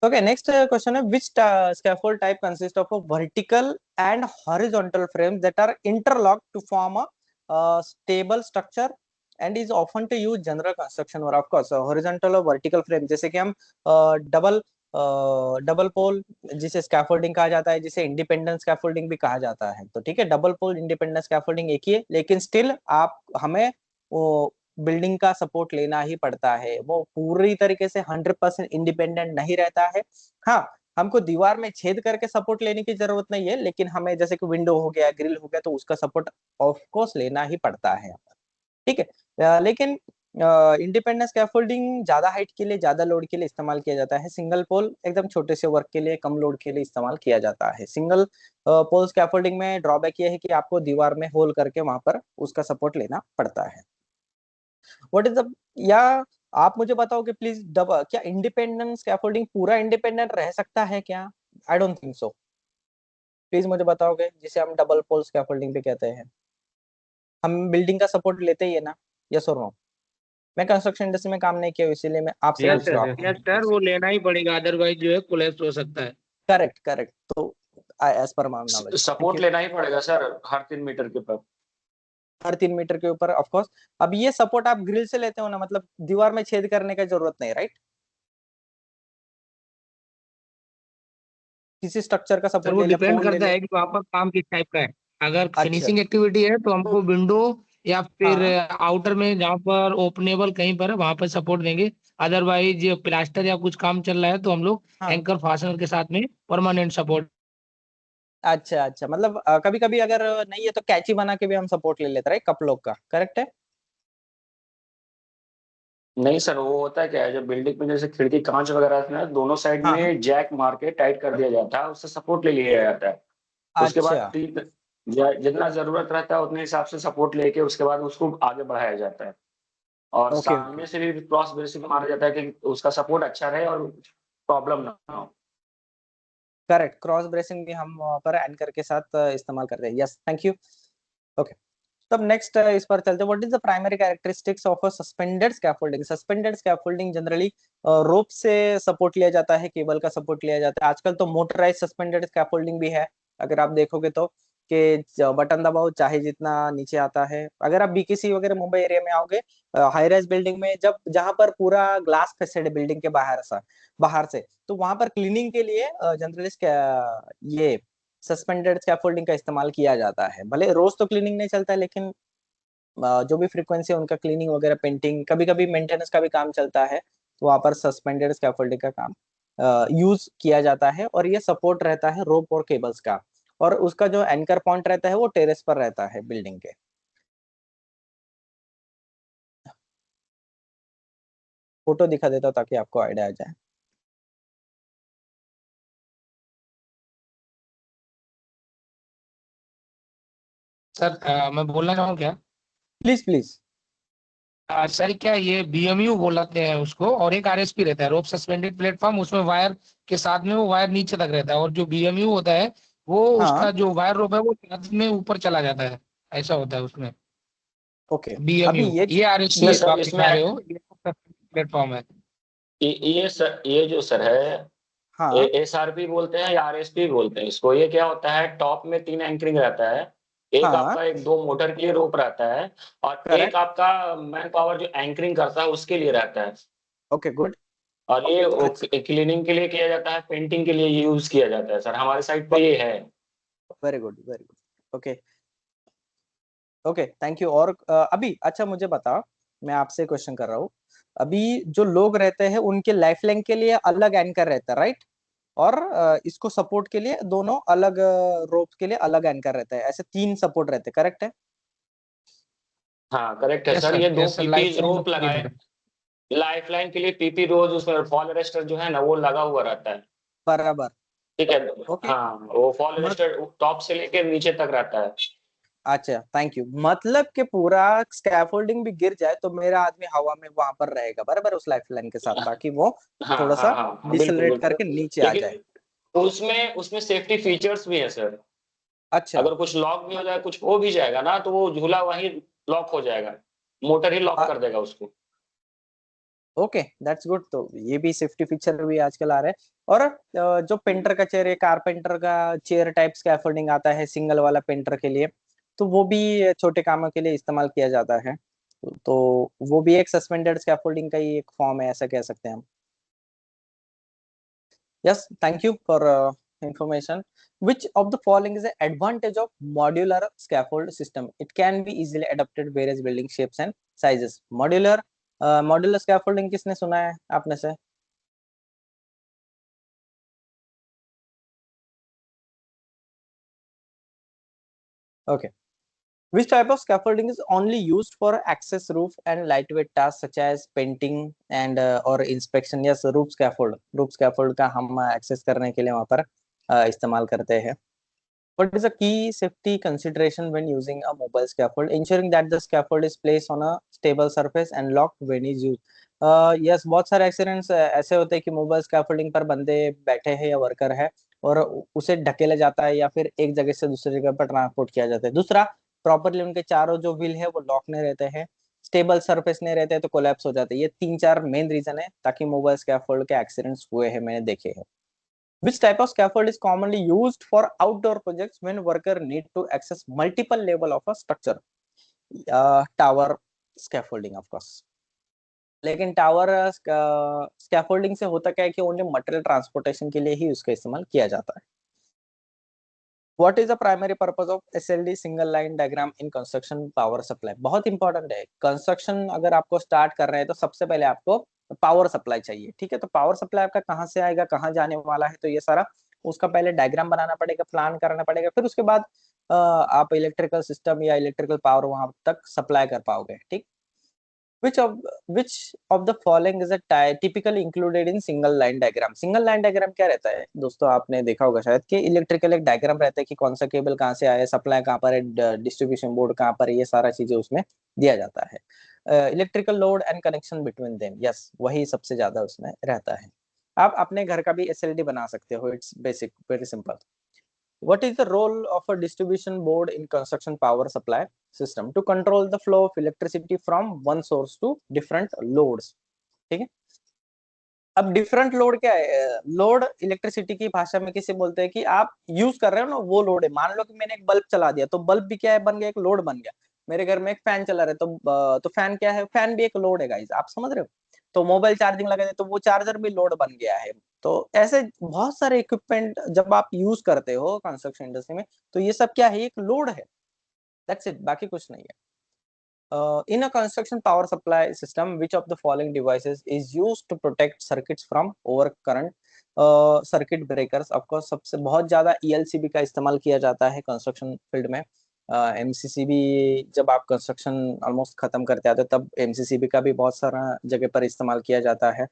Okay, next question is, which scaffold type consists of a vertical and horizontal frames that are interlocked to form a stable structure and is often to use general construction work? Of course, horizontal और vertical frame, जैसे कि हम double पोल जिसे scaffolding कहा जाता है, जिसे independent scaffolding भी कहा जाता है, तो ठीक है, डबल पोल इंडिपेंडेंट स्कैफोल्डिंग एक ही है, लेकिन स्टिल आप हमें वो बिल्डिंग का सपोर्ट लेना ही पड़ता है। वो पूरी तरीके से 100% इंडिपेंडेंट नहीं रहता है। हाँ, हमको दीवार में छेद करके सपोर्ट लेने की जरूरत नहीं है, लेकिन हमें जैसे कि विंडो हो गया, ग्रिल हो गया, तो उसका सपोर्ट ऑफ कोर्स लेना ही पड़ता है। ठीक है, लेकिन इंडिपेंडेंट स्कैफोल्डिंग ज्यादा हाइट के लिए, ज्यादा लोड के लिए इस्तेमाल किया जाता है। सिंगल पोल एकदम छोटे से वर्क के लिए, कम लोड के लिए इस्तेमाल किया जाता है। सिंगल पोल स्कैफोल्डिंग में ड्रॉबैक ये है कि आपको दीवार में होल करके वहां पर उसका सपोर्ट लेना पड़ता है। व्हाट इज द, या आप मुझे बताओगे प्लीज, क्या इंडिपेंडेंट स्कैफोल्डिंग पूरा इंडिपेंडेंट रह सकता है क्या? I don't think so. Please मुझे बताओगे, जिसे हम डबल पोल स्कैफोल्डिंग भी कहते हैं। हम बिल्डिंग का सपोर्ट लेते ही है ना? यस और नो? मैं कंस्ट्रक्शन इंडस्ट्री में काम नहीं किया हूं, इसीलिए मैं आपसे यस पूछ रहा सर, हूँ। यस सर, वो लेना ही पड़ेगा, अदरवाइज जो है कोलैप्स हो सकता है। Correct correct. तो as per my knowledge, thank support you. लेना ही पड़ेगा सर हर 3 मीटर के ऊपर। हर 3 मीटर के ऊपर, ऑफ कोर्स। अब ये सपोर्ट आप ग्रिल से लेते हो ना, मतलब दीवार में छेद करने की जरूरत नहीं, राइट? किसी स्ट्रक्चर का सर सपोर्ट वो ले लिया, डिपेंड पोल ले करता लिया। है कि वहाँ पर काम किस टाइप का है। अगर अच्छा फिनिशिंग एक्टिविटी है तो हमको विंडो या फिर हाँ आउटर में जहाँ पर ओपनेबल कहीं पर है वहां पर सपोर्ट देंगे। अदरवाइज प्लास्टर या कुछ काम चल रहा है तो हम लोग हाँ। एंकर फास्टनर के साथ में परमानेंट सपोर्ट। अच्छा अच्छा, मतलब कभी कभी अगर नहीं है तो कैची बना के भी हम सपोर्ट ले लेते हैं, कप लोग का, करेक्ट है? नहीं सर, वो होता है क्या है, जब बिल्डिंग में जैसे खिड़की कांच वगैरह आते हैं ना, दोनों साइड हाँ में जैक मार के टाइट कर दिया जाता है, उससे सपोर्ट ले लिया जाता है। उसके बाद अच्छा। जितना जरूरत रहता है उतने हिसाब से सपोर्ट लेके उसके बाद उसको आगे बढ़ाया जाता है। और ओके ओके। सामने से भी क्रॉस ब्रेसिंग मारा जाता है कि उसका सपोर्ट अच्छा रहे और प्रॉब्लम ना हो। करेक्ट, क्रॉस ब्रेसिंग भी हम वहाँ पर एंकर के साथ इस्तेमाल करते हैं। Yes, thank you. ओके, तब नेक्स्ट इस पर चलते हैं। What is the primary characteristics of a suspended scaffolding? Suspended scaffolding generally rope से सपोर्ट लिया जाता है, केबल का सपोर्ट लिया जाता है। आजकल तो मोटराइज सस्पेंडेड स्कैफोल्डिंग भी है, अगर आप देखोगे तो, कि बटन दबाओ चाहे जितना नीचे आता है। अगर आप बीकेसी वगैरह मुंबई एरिया में आओगे, हाई राइज बिल्डिंग में, जब जहां पर पूरा ग्लास फेसेड है बिल्डिंग के बाहर से, तो वहां पर क्लीनिंग के लिए जनरली ये सस्पेंडेड स्कैफोल्डिंग का इस्तेमाल किया जाता है। भले रोज तो क्लीनिंग नहीं चलता है, लेकिन जो भी फ्रीक्वेंसी है उनका क्लीनिंग वगैरह, पेंटिंग, कभी कभी मेंटेनेंस का भी काम चलता है, तो वहां पर सस्पेंडेड स्कैफोल्डिंग का काम यूज किया जाता है। और ये सपोर्ट रहता है रोप और केबल्स का, और उसका जो एंकर पॉइंट रहता है वो टेरेस पर रहता है बिल्डिंग के। फोटो दिखा देता हूँ ताकि आपको आइडिया आ जाए। सर मैं बोलना चाहूँ क्या? Please please. सर क्या ये बीएमयू बोलते हैं उसको, और एक आरएसपी रहता है, रोप सस्पेंडेड प्लेटफॉर्म, उसमें वायर के साथ में वो वायर नीचे तक रहता है, और जो बीएमयू होता है वो हाँ उसका जो वायर रोप है वो साथ में ऊपर चला जाता है, ऐसा होता है उसमें। ओके। अभी बीएमयू ये ये इसमें आरएसपी जो सर, आप इसमें दिखा रहे हो ये प्लेटफॉर्म है। ये सर, ये जो सर है, हाँ एसआरपी बोलते हैं या आरएसपी बोलते हैं इसको। ये क्या होता है, टॉप में 3 एंकरिंग रहता है। एक हाँ। आपका एक 2 मोटर के लिए रोप रहता है, और एक करेक्ट। आपका मैन पावर जो एंकरिंग करता है उसके लिए रहता है। Okay good. और ये क्लीनिंग के लिए किया जाता है, पेंटिंग के लिए यूज किया जाता है सर, हमारे साइड पे ये है। Very good very good. Okay okay, thank you. और अभी अच्छा मुझे बता, मैं आपसे क्वेश्चन कर रहा हूँ। अभी जो लोग रहते हैं उनके लाइफ लाइन के लिए अलग एंकर रहता है, राइट? और इसको सपोर्ट के लिए दोनों अलग, रोप के लिए अलग एंकर रहता है, ऐसे 3 सपोर्ट रहते हैं, करेक्ट है? हाँ करेक्ट है सर, ये दो yes sir, PP life line rope लगाए। लाइफ लाइन के लिए पीपी रोज उसमें फॉल अरेस्टर जो है ना वो लगा हुआ रहता है। बराबर। ठीक है। ओके। हाँ, वो फॉल मत अरेस्टर टॉप से लेके नीचे तक रहता है। अच्छा, थैंक यू। मतलब कि पूरा स्कैफोल्डिंग भी गिर जाए तो मेरा आदमी हवा में वहां पर रहेगा बराबर, उस लाइफ लाइन के साथ, ताकि वो हाँ थोड़ा हाँ सा हाँ हाँ, बिल्कुल डिसलरेट बिल्कुल। करके नीचे आ जाए। लेकिन उसमें उसमें सेफ्टी फीचर्स भी है सर। अच्छा। अगर कुछ लॉक भी हो जाए, कुछ हो भी जाएगा ना, तो वो झूला वहीं लॉक हो जाएगा, मोटर ही लॉक कर देगा उसको। Okay, that's good. तो ये भी सेफ्टी फीचर भी आजकल आ रहे हैं। और जो पेंटर का चेयर है, कारपेंटर का चेयर टाइप स्कैफोल्डिंग आता है सिंगल वाला पेंटर के लिए, तो वो भी छोटे कामों के लिए इस्तेमाल किया जाता है। तो वो भी एक सस्पेंडेड स्कैफोल्डिंग का ही एक फॉर्म है, ऐसा कह सकते हैं हम। Yes, thank you for information. Which of the following is the advantage of modular scaffold system? It can be easily adapted various building shapes and sizes. Modular scaffolding किसने सुना है आप में से? Okay. Which type of scaffolding is only used for access roof and lightweight tasks such as painting and or inspection? Yes, roof scaffold. Roof scaffold का हम access करने के लिए वहाँ पर इस्तेमाल करते हैं. What is the key safety consideration when using a mobile scaffold? Ensuring that the scaffold is placed on a stable surface and locked when is used. Yes, बहुत सारे एक्सीडेंट्स ऐसे होते हैं कि मोबाइल स्कैफोल्डिंग पर बंदे बैठे हैं या वर्कर है और उसे ढकेला जाता है या फिर एक जगह से दूसरी जगह पर ट्रांसपोर्ट किया जाता है. दूसरा, प्रॉपरली उनके चारों जो व्हील है वो लॉक नहीं रहते हैं, स्टेबल सरफेस नहीं रहते हैं तो कोलैप्स हो जाते हैं. ये 3-4 मेन रीजन है ताकि मोबाइल स्कैफोल्ड के एक्सीडेंट्स हुए हैं, मैंने देखे हैं. Which type of scaffold is commonly used for outdoor projects when worker need to access multiple level of a structure? Tower scaffolding, of course. लेकिन टावर स्कैफोल्डिंग से होता क्या है कि ओनली मटेरियल ट्रांसपोर्टेशन के लिए ही उसका इस्तेमाल किया जाता है. What is the primary purpose of SLD single line diagram in construction power supply? बहुत इंपॉर्टेंट है. कंस्ट्रक्शन अगर आपको स्टार्ट कर रहे हैं तो सबसे पहले आपको पावर सप्लाई चाहिए. ठीक है, तो पावर सप्लाई आपका कहाँ से आएगा, कहाँ जाने वाला है, तो ये सारा उसका पहले डायग्राम बनाना पड़ेगा, प्लान करना पड़ेगा, फिर उसके बाद आप इलेक्ट्रिकल सिस्टम या इलेक्ट्रिकल पावर वहां तक सप्लाई कर पाओगे. ठीक. which of the following is typically included in single line diagram? Single line diagram क्या रहता है दोस्तों? आपने देखा होगा शायद कि इलेक्ट्रिकल एक डायग्राम रहता है कि कौन सा केबल कहाँ से आया, सप्लाई कहाँ पर है, डिस्ट्रीब्यूशन बोर्ड कहाँ पर है, ये सारा चीजें उसमें दिया जाता है. Electrical load and connection between them, yes, वही सबसे ज्यादा उसमें रहता है. आप अपने घर का भी SLD बना सकते हो. It's basic, very simple. What is the role of a distribution board in construction power supply system? To control the flow of electricity from one source to different loads. ठीक है. अब डिफरेंट लोड क्या है? Load electricity की भाषा में किसे बोलते हैं कि आप यूज कर रहे हो ना, वो लोड है. मान लो कि मैंने एक बल्ब चला दिया तो बल्ब भी क्या है, बन गया, एक लोड बन गया. मेरे घर में एक फैन चला रहा है तो फैन क्या है? फैन भी एक लोड है गाइस, आप समझ रहे हो. तो मोबाइल चार्जिंग लगा दे तो वो चार्जर भी लोड बन गया है. तो ऐसे बहुत सारे इक्विपमेंट जब आप यूज करते हो कंस्ट्रक्शन इंडस्ट्री में तो ये सब क्या है? एक लोड है. दैट्स इट, बाकी कुछ नहीं है. In a construction power supply system, which of the following devices is used to protect circuits from overcurrent? Circuit breakers, of course, सबसे बहुत ज्यादा ELCB का इस्तेमाल किया जाता है कंस्ट्रक्शन फील्ड में. MCCB जब आप कंस्ट्रक्शन ऑलमोस्ट खत्म करते आते तब MCCB का भी बहुत सारा जगह पर इस्तेमाल किया जाता है.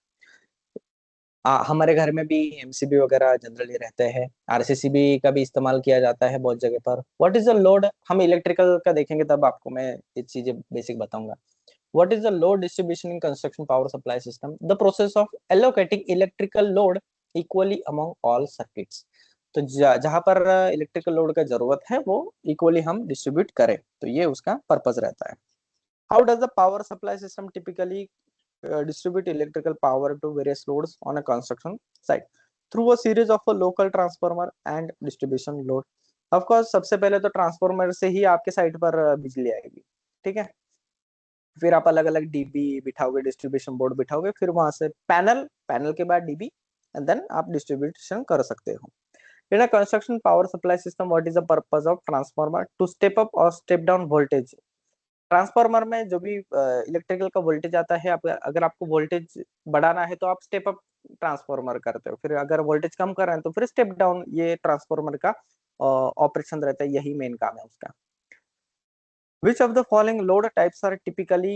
हमारे घर में भी MCB वगैरह जनरली रहते हैं. RCCB का भी इस्तेमाल किया जाता है बहुत जगह पर. What is the load? हम इलेक्ट्रिकल का देखेंगे तब आपको मैं ये चीजें बेसिक बताऊंगा. What is the load distribution in construction power supply system? The process of allocating electrical load equally among all circuits. तो जहां पर इलेक्ट्रिकल लोड का जरूरत है वो इक्वली हम डिस्ट्रीब्यूट करें, तो ये उसका पर्पस रहता है. How does the power supply system typically distribute electrical power to various loads on a construction site? Through a series of a local transformer and distribution load. Of course, सबसे पहले तो transformer से ही आपके site पर बिजली आएगी. ठीक है, फिर आप अलग अलग DB बिठाओगे, डिस्ट्रीब्यूशन बोर्ड बिठाओगे, फिर वहां से पैनल के बाद DB एंड देन आप डिस्ट्रीब्यूशन कर सकते हो. In a construction power supply system, what is the purpose of transformer? To step up or step down voltage. Transformer में जो भी इलेक्ट्रिकल का वोल्टेज आता है, अगर आपको वोल्टेज बढ़ाना है तो आप स्टेप अप ट्रांसफार्मर करते हो, फिर अगर वोल्टेज कम कर रहे हैं तो फिर स्टेप डाउन. ये ट्रांसफार्मर का ऑपरेशन रहता है, यही मेन काम है उसका. Which of the following load types are typically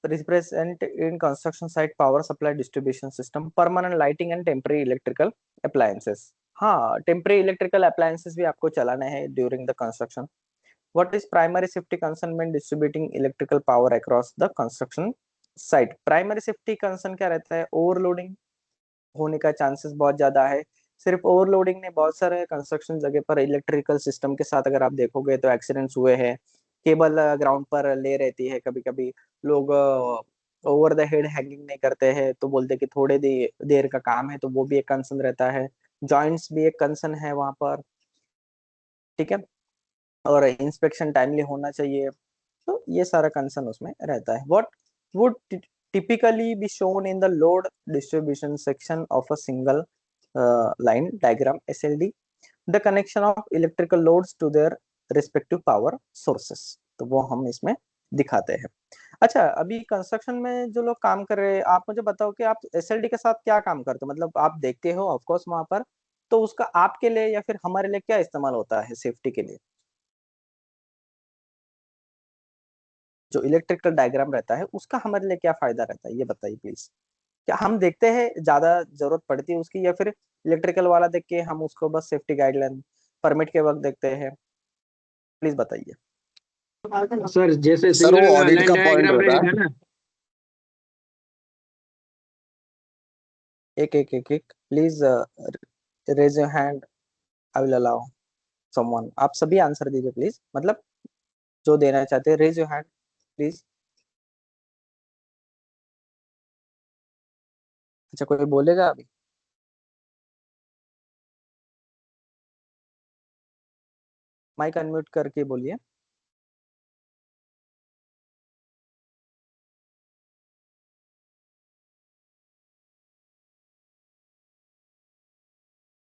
present in construction site power supply distribution system? Permanent lighting and temporary electrical appliances. हाँ, temporary electrical appliances भी आपको चलाना है during the construction. What is primary safety concern when distributing electrical power across the construction site? Primary safety concern क्या रहता है? Overloading होने का चांसेस बहुत ज्यादा है. सिर्फ ओवरलोडिंग ने बहुत सारे कंस्ट्रक्शन जगह पर इलेक्ट्रिकल सिस्टम के साथ अगर आप देखोगे तो एक्सीडेंट्स हुए हैं. केबल ग्राउंड पर ले रहती है, कभी कभी लोग ओवर द हेड हैंगिंग नहीं करते हैं तो बोलते कि थोड़े देर का काम है, तो वो भी एक कंसर्न रहता है. जॉइंट्स भी एक कंसर्न है वहां पर. ठीक है, और इंस्पेक्शन टाइमली होना चाहिए. तो ये सारा कंसर्न उसमें रहता है. What would typically be shown in the load distribution section of a single line diagram SLD? The connection of electrical loads to their respective power sources, तो वो हम इसमें दिखाते हैं। अच्छा, अभी कंस्ट्रक्शन में जो लोग काम कर रहे हैं, आप मुझे बताओ कि आप एसएलडी के साथ क्या काम करते हो, मतलब आप देखते हो ऑफ कोर्स वहां पर, तो उसका आपके लिए या फिर हमारे लिए क्या इस्तेमाल होता है सेफ्टी के लिए? जो इलेक्ट्रिकल डायग्राम रहता है उसका हमारे लिए क्या फायदा रहता है, ये बताइए प्लीज। क्या हम देखते हैं, ज्यादा जरूरत पड़ती है उसकी, या फिर इलेक्ट्रिकल वाला देख के हम उसको बस सेफ्टी गाइडलाइन परमिट के वक्त देखते हैं? प्लीज बताइए सर। जैसे सर वो सिंगल ऑडिट लाइन का पॉइंट डायग्राम रहता रहेगा है। ना, एक एक एक एक please raise your hand, I will allow someone. आप सभी आंसर दीजिए प्लीज, मतलब जो देना चाहते हैं, रेज योर हैंड प्लीज। अच्छा, कोई बोलेगा अभी? माइक अनम्यूट करके बोलिए।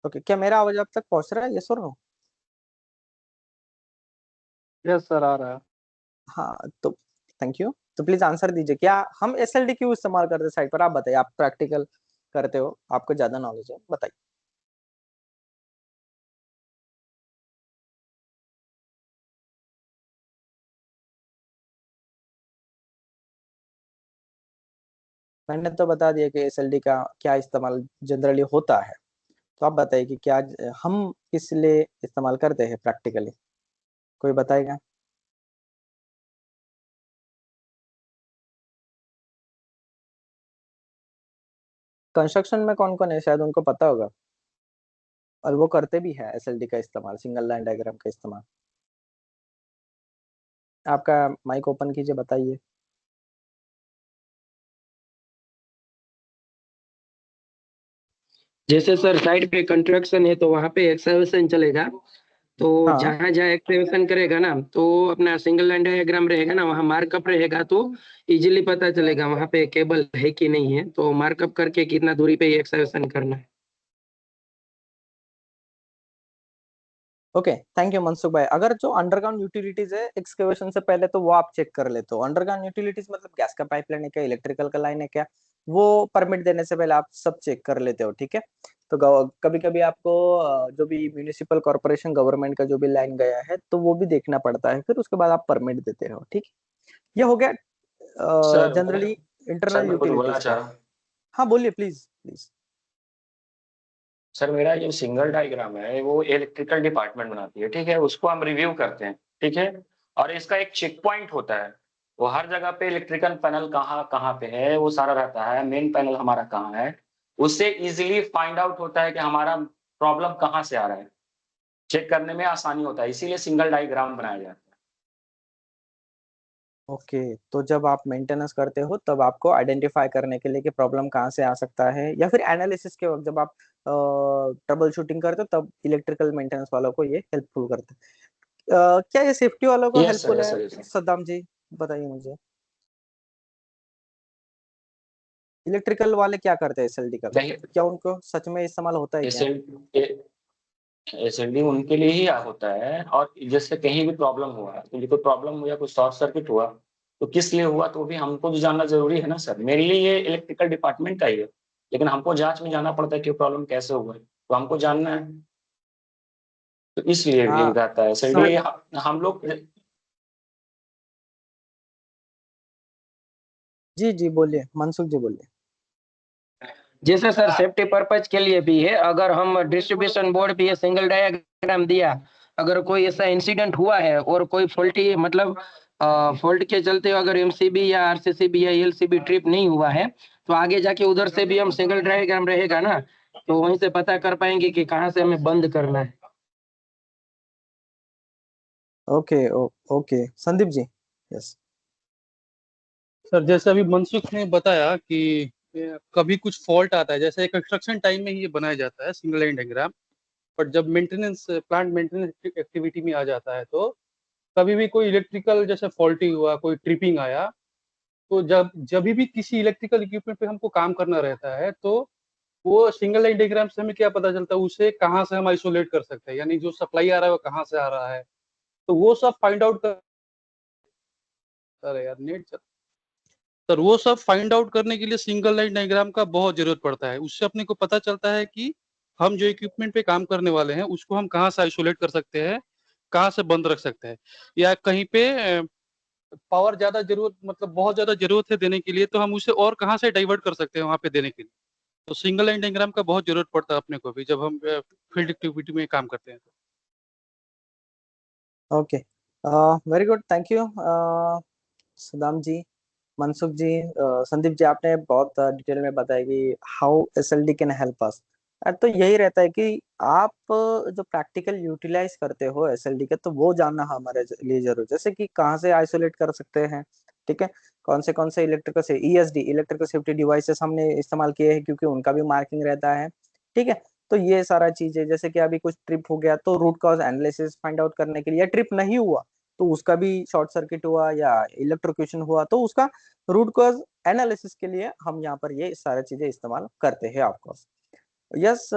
ओके, क्या मेरा आवाज आप तक पहुंच रहा है, यस और नो? यस सर आ रहा है। हाँ, तो थैंक यू। तो प्लीज आंसर दीजिए, क्या हम एसएलडी क्यों इस्तेमाल करते हैं साइट पर? आप बताइए, आप प्रैक्टिकल करते हो, आपको ज्यादा नॉलेज है, बताइए। मैंने तो बता दिया कि एसएलडी का क्या इस्तेमाल जनरली होता है, तो आप बताइए कि क्या हम किस लिए इस्तेमाल करते हैं प्रैक्टिकली, कोई बताएगा? कंस्ट्रक्शन में कौन कौन है, शायद उनको पता होगा, और वो करते भी है एसएलडी का इस्तेमाल, सिंगल लाइन डायग्राम का इस्तेमाल। आपका माइक ओपन कीजिए, बताइए। जैसे सर साइड पे कंस्ट्रक्शन है तो वहां पे एक्सकवेशन चलेगा, तो हाँ, जहां जहां एक्सकवेशन करेगा ना, तो अपना सिंगल लाइन डायग्राम रहेगा ना, वहां मार्कअप रहेगा, तो इजीली पता चलेगा वहां पे केबल है कि नहीं है, तो मार्कअप करके कितना दूरी पे एक्सकवेशन करना है। ओके, थैंक यू मनसुख भाई। अगर जो अंडरग्राउंड यूटिलिटीज है एक्सकेवेशन से पहले, तो वो आप चेक कर लेते हो। अंडरग्राउंड यूटिलिटीज मतलब गैस का पाइपलाइन है क्या, इलेक्ट्रिकल का लाइन है क्या, वो परमिट देने से पहले आप सब चेक कर लेते हो, ठीक है? तो कभी कभी आपको जो भी म्यूनिसिपल कॉर्पोरेशन गवर्नमेंट का जो भी लाइन गया है, तो वो भी देखना पड़ता है, फिर उसके बाद आप परमिट देते हो, ठीक है? ये हो गया सर जनरली सर इंटरनल मैं कुछ बोलना यूटिलिटीज चाह का। रहा हूँ। हाँ बोलिए, प्लीज प्लीज। सर मेरा जो सिंगल डायग्राम है वो इलेक्ट्रिकल डिपार्टमेंट बनाती है, ठीक है, उसको हम रिव्यू करते हैं, ठीक है। और इसका एक चेक पॉइंट होता है, वो हर जगह पे इलेक्ट्रिकल पैनल कहाँ कहाँ पे है वो सारा रहता है, मेन पैनल हमारा कहाँ है, उससे इजीली फाइंड आउट होता है कि हमारा प्रॉब्लम कहाँ से आ रहा है, चेक करने में आसानी होता है, इसीलिए सिंगल डायग्राम बनाया जाता है। ओके, तो जब आप मेंटेनेंस करते हो तब आपको आइडेंटिफाई करने के लिए कि प्रॉब्लम कहाँ से आ सकता है, या फिर एनालिसिस के वक्त जब आप ट्रबल शूटिंग करते हो, तब इलेक्ट्रिकल मेंटेनेंस वालों को ये हेल्पफुल करते हैं। क्या ये सेफ्टी वालों को यस सर, हेल्पफुल यस है, सर, यस सर। सद्दाम जी? बताइए मुझे, इलेक्ट्रिकल वाले क्या करते हैं एसएलडी का, नहीं, क्या उनको सच में इस्तेमाल होता है क्या? एसएलडी उनके लिए ही होता है, और जैसे कहीं भी प्रॉब्लम हुआ, तो कोई प्रॉब्लम हुआ, कोई शॉर्ट सर्किट हुआ, तो किस लिए हुआ तो भी हमको तो जानना जरूरी है ना सर। मेरे लिए ये इलेक्ट्रिकल डिपार्टमेंट का ही है, लेकिन हमको जांच में जाना पड़ता है कि प्रॉब्लम कैसे हुआ है, तो हमको जानना है, तो इसलिए भी हाँ रहता है एसएलडी। सर, हम लोग जी जी बोलिए, मनसुख जी बोलिए। जैसे सर सेफ्टी पर्पज के लिए भी है, अगर हम डिस्ट्रीब्यूशन बोर्ड पे ये सिंगल डायग्राम दिया, अगर कोई ऐसा इंसिडेंट हुआ है और कोई फॉल्टी मतलब फॉल्ट के चलते अगर एमसीबी या आरसीसीबी या एलसीबी ट्रिप नहीं हुआ है, तो आगे जाके उधर से भी हम सिंगल डायग्राम रहेगा ना, तो वहीं से पता कर पाएंगे कि कहाँ से हमें बंद करना है। Okay okay, Sandeep ji. Yes. Sir जैसे अभी मनसुख ने बताया कि कभी कुछ फॉल्ट आता है, जैसे कंस्ट्रक्शन टाइम में ही ये बनाया जाता है सिंगल लाइन डायग्राम, बट जब मेंटेनेंस प्लांट मेंटेनेंस एक्टिविटी में आ जाता है, तो कभी भी कोई इलेक्ट्रिकल जैसे फॉल्टी हुआ, कोई ट्रिपिंग आया, तो जब जब भी किसी इलेक्ट्रिकल इक्विपमेंट पे हमको काम करना रहता है, तो वो सिंगल लाइन डायग्राम से हमें क्या पता चलता है, उसे कहाँ से हम आइसोलेट कर सकते हैं, यानी जो सप्लाई आ रहा है वो कहाँ से आ रहा है, तो वो सब फाइंड आउट कर। अरे यार नेट सर, वो सब फाइंड आउट करने के लिए सिंगल लाइन डायग्राम का बहुत जरूरत पड़ता है। उससे अपने को पता चलता है कि हम जो इक्विपमेंट पे काम करने वाले हैं उसको हम कहाँ से आइसोलेट कर सकते हैं, कहाँ से बंद रख सकते हैं, या कहीं पे पावर ज्यादा जरूरत, मतलब बहुत ज्यादा जरूरत है देने के लिए, तो हम उसे और कहाँ से डाइवर्ट कर सकते हैं वहां पे देने के लिए। तो सिंगल लाइन डायग्राम का बहुत जरूरत पड़ता है अपने को भी, जब हम फील्ड एक्टिविटी में काम करते हैं। Okay, very good, thank you Sudam ji, Mansukh ji, Sandeep ji, आपने बहुत डिटेल में बताया कि how SLD can help us. तो यही रहता है कि आप जो प्रैक्टिकल यूटिलाइज करते हो एसएलडी के, तो वो जानना हमारे लिए जरूर, जैसे कि कहाँ से आइसोलेट कर सकते हैं, ठीक है, कौन से इलेक्ट्रिकल से ईएसडी इलेक्ट्रिकल सेफ्टी डिवाइसेस हमने इस्तेमाल किए हैं, क्योंकि उनका भी मार्किंग रहता है, ठीक है। तो ये सारा चीजें, जैसे कि अभी कुछ ट्रिप हो गया तो root cause analysis find out करने के लिए, ट्रिप नहीं हुआ तो उसका भी शॉर्ट सर्किट हुआ या इलेक्ट्रोक्यूशन हुआ तो उसका रूट कॉज एनालिसिस के लिए हम यहाँ पर ये सारी चीजें इस्तेमाल करते हैं ऑफकोर्स। यस,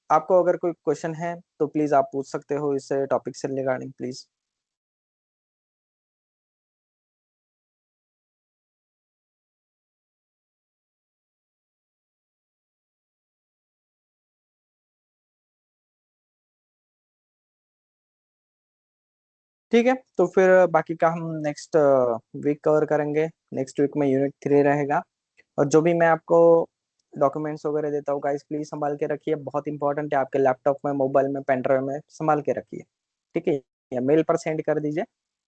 आपको अगर कोई क्वेश्चन है तो प्लीज आप पूछ सकते हो इस टॉपिक से रिगार्डिंग, प्लीज। ठीक है, तो फिर बाकी का हम नेक्स्ट वीक कवर करेंगे। नेक्स्ट वीक में यूनिट 3 रहेगा, और जो भी मैं आपको डॉक्यूमेंट्स वगैरह देता हूँ गाइस, प्लीज संभाल के रखिए, बहुत इंपॉर्टेंट है, आपके लैपटॉप में, मोबाइल में, पेन ड्राइव में संभाल के रखिए, ठीक है, या मेल पर सेंड कर दीजिए,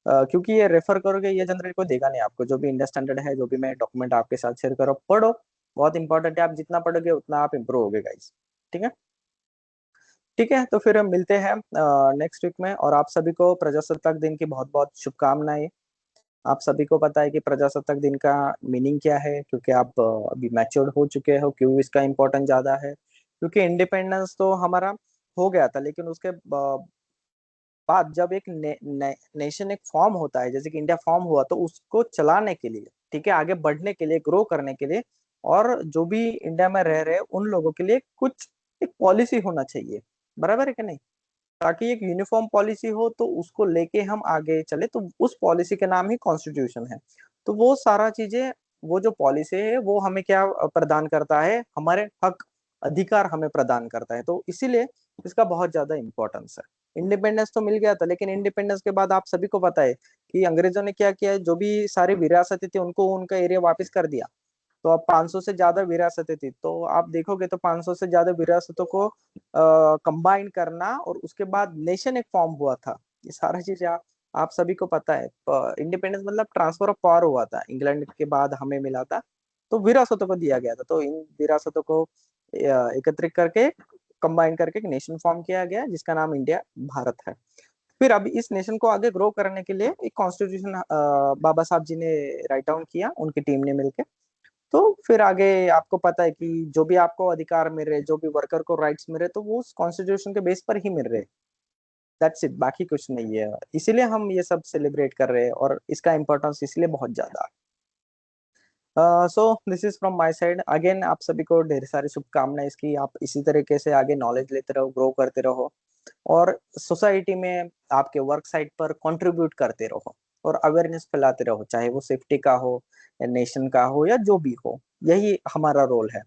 क्योंकि ये रेफर करोगे ये जनरल को देगा नहीं आपको, जो भी इंडिया स्टैंडर्ड है, जो भी मैं डॉक्यूमेंट आपके साथ शेयर करो, पढ़ो, बहुत इंपॉर्टेंट है, आप जितना पढ़ोगे उतना आप इम्प्रूव होगे गाइस, ठीक है। ठीक है, तो फिर हम मिलते हैं नेक्स्ट वीक में, और आप सभी को प्रजासत्ताक दिन की बहुत बहुत शुभकामनाएं। आप सभी को पता है कि प्रजासत्ताक दिन का मीनिंग क्या है, क्योंकि आप अभी मैच्योर्ड हो चुके हो, क्यों इसका इम्पोर्टेंस ज्यादा है, क्योंकि इंडिपेंडेंस तो हमारा हो गया था, लेकिन उसके बाद जब एक नेशन एक फॉर्म होता है, जैसे कि इंडिया फॉर्म हुआ, तो उसको चलाने के लिए, ठीक है, आगे बढ़ने के लिए, ग्रो करने के लिए, और जो भी इंडिया में रह रहे उन लोगों के लिए कुछ एक पॉलिसी होना चाहिए, बराबर है कि नहीं, ताकि एक यूनिफॉर्म पॉलिसी हो तो उसको लेके हम आगे चले, तो उस पॉलिसी के नाम ही कॉन्स्टिट्यूशन है। तो वो सारा चीजें, वो जो पॉलिसी है वो हमें क्या प्रदान करता है, हमारे हक अधिकार हमें प्रदान करता है, तो इसीलिए इसका बहुत ज्यादा इंपॉर्टेंस है। इंडिपेंडेंस तो मिल गया था, लेकिन इंडिपेंडेंस के बाद आप सभी को पता है कि अंग्रेजों ने क्या किया, जो भी सारी विरासतें थी उनको उनका एरिया वापस कर दिया, तो अब 500 से ज्यादा विरासतें थी, तो आप देखोगे तो 500 से ज्यादा विरासतों को कंबाइन करना, और उसके बाद नेशन एक फॉर्म हुआ था, ये सारा चीज आप सभी को पता है। इंडिपेंडेंस मतलब ट्रांसफर ऑफ पावर हुआ था, इंग्लैंड के बाद हमें मिला था, तो विरासतों को दिया गया था, तो इन विरासतों को एकत्रित करके, कंबाइन करके एक नेशन फॉर्म किया गया, जिसका नाम इंडिया भारत है। फिर अभी इस नेशन को आगे ग्रो करने के लिए एक कॉन्स्टिट्यूशन बाबा साहब जी ने राइट डाउन किया, उनकी टीम ने मिलकर, तो फिर आगे आपको पता है कि जो भी आपको अधिकार मिल रहे, जो भी वर्कर को राइट्स मिल रहे, तो वो उस कॉन्स्टिट्यूशन के बेस पर ही मिल रहे, दैट्स इट, बाकी कुछ नहीं है, इसीलिए हम ये सब सेलिब्रेट कर रहे हैं, और इसका इम्पोर्टेंस इसलिए बहुत ज्यादा। So this is from my side again, आप सभी को ढेर सारी शुभकामनाएं इसकी, आप इसी तरीके से आगे नॉलेज लेते रहो, ग्रो करते रहो, और सोसाइटी में आपके वर्क साइट पर कंट्रीब्यूट करते रहो, और अवेयरनेस फैलाते रहो, चाहे वो सेफ्टी का हो, या नेशन का हो, या जो भी हो, यही हमारा रोल है,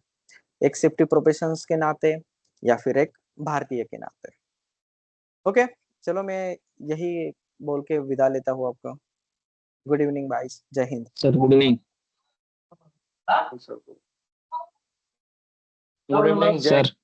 एक सेफ्टी प्रोफेशनल्स के नाते, या फिर एक भारतीय के नाते। ओके, चलो मैं यही बोल के विदा लेता हूँ आपको। गुड इवनिंग बाइस, जय Hind. Sir good evening. Good evening, जय सर